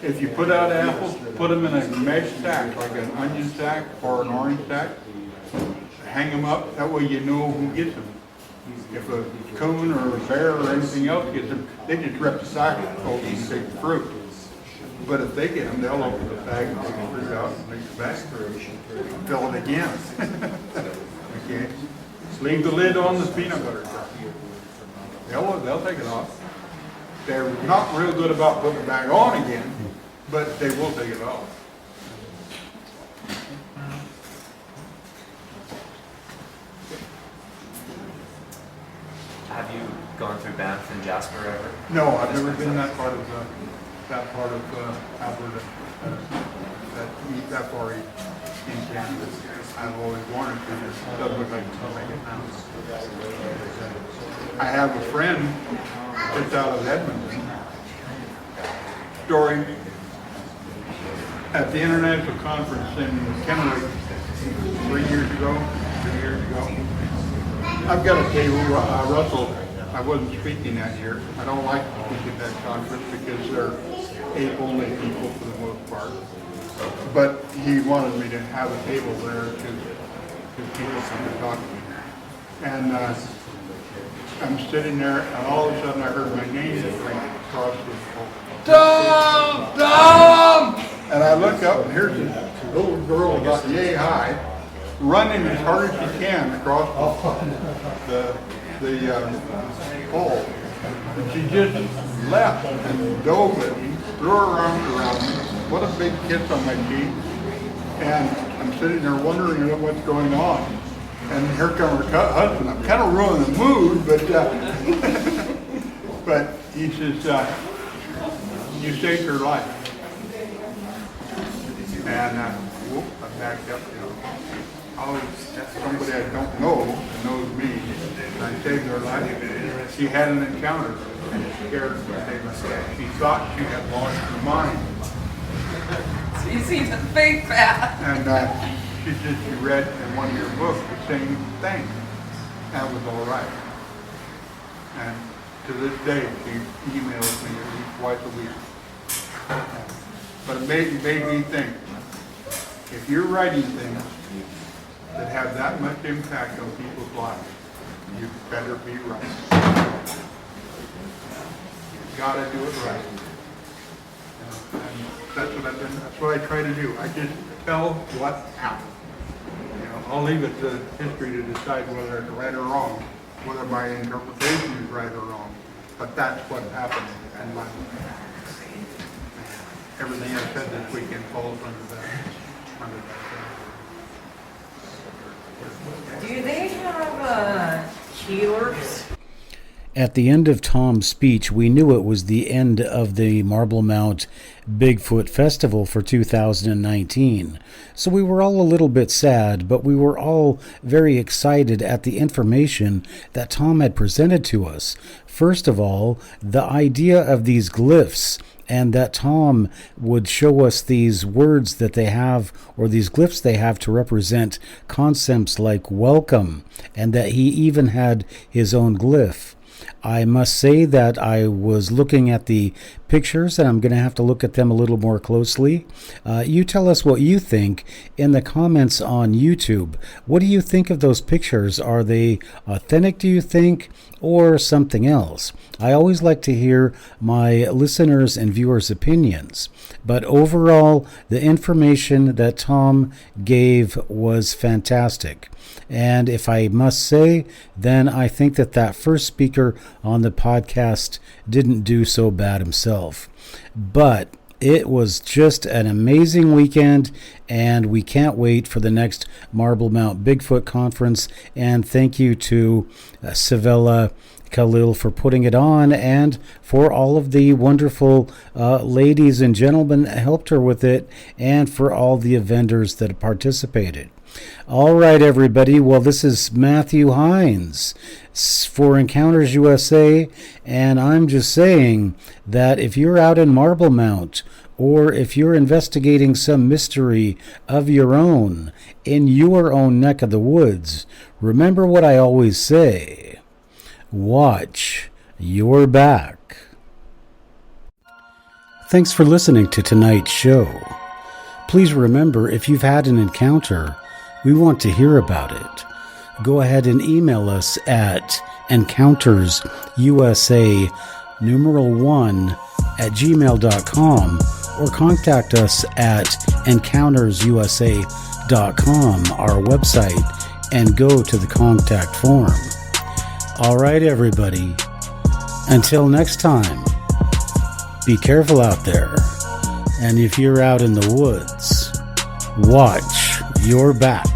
[SPEAKER 2] If you put out apples, put them in a mesh sack, like an onion sack or an orange sack. Hang them up, that way you know who gets them. If a coon or a bear or anything else gets them, they just rip the sack open and take the fruit. But if they get them, they'll open the bag and take the fruit out and make the bag, fill it again. Okay. Leave the lid on the peanut butter jar. They'll take it off. They're not real good about putting it back on again, but they will take it off.
[SPEAKER 8] Have you gone through Banff and Jasper ever?
[SPEAKER 2] No, I've never been that part of Alberta, that far east in Canada. I've always wanted to. It doesn't look like it's going to make it now. I have a friend just out of Edmonton. Story at the international conference in Kennewick 3 years ago. I've got to tell you, Russell, I wasn't speaking that year. I don't like to speak at that conference because they're ape-only people for the most part. But he wanted me to have a table there to people come to talk to me. And I'm sitting there, and all of a sudden I heard my name ring across the phone. Thom! Thom! And I look up, and here's this little girl about yay high, running as hard as she can across the hole. And she just left and dove at me, threw her arms around me. What a big kiss on my cheek. And I'm sitting there wondering what's going on. And here comes her husband. I'm kind of ruining the mood, but he says, you saved her life. And I backed up, that's somebody I don't know that knows me. And I saved her life. She had an encounter and it scared her. She thought she had lost her mind.
[SPEAKER 5] You see the fake that.
[SPEAKER 2] And she said she read in one of your books the same thing. That was all right. And to this day, she emails me at least twice a week. But it made me think, if you're writing things that have that much impact on people's lives, you better be right. You've got to do it right. And that's what I try to do. I just tell what happened. I'll leave it to history to decide whether it's right or wrong. whether my interpretation is right or wrong, but that's what happened. And everything I said this weekend falls under that.
[SPEAKER 9] Do they have keelers?
[SPEAKER 1] At the end of Tom's speech, we knew it was the end of the Marblemount Bigfoot Festival for 2019. So we were all a little bit sad, but we were all very excited at the information that Tom had presented to us. First of all, the idea of these glyphs, and that Tom would show us these words that they have, or these glyphs they have to represent concepts like welcome, and that he even had his own glyph. I must say that I was looking at the pictures, and I'm going to have to look at them a little more closely. You tell us what you think in the comments on YouTube. What do you think of those pictures? Are they authentic, do you think, or something else? I always like to hear my listeners' and viewers' opinions. But overall, the information that Tom gave was fantastic. And if I must say, then I think that first speaker on the podcast didn't do so bad himself. But it was just an amazing weekend, and we can't wait for the next Marblemount Bigfoot Conference. And thank you to Savella Khalil for putting it on, and for all of the wonderful ladies and gentlemen that helped her with it, and for all the vendors that participated. All right, everybody. Well, this is Matthew Heines for Encounters USA, and I'm just saying that if you're out in Marblemount, or if you're investigating some mystery of your own in your own neck of the woods, remember what I always say: watch your back. Thanks for listening to tonight's show. Please remember, if you've had an encounter, we want to hear about it. Go ahead and email us at encountersusa1@gmail.com, or contact us at encountersusa.com, our website, and go to the contact form. All right, everybody. Until next time, be careful out there. And if you're out in the woods, watch your back.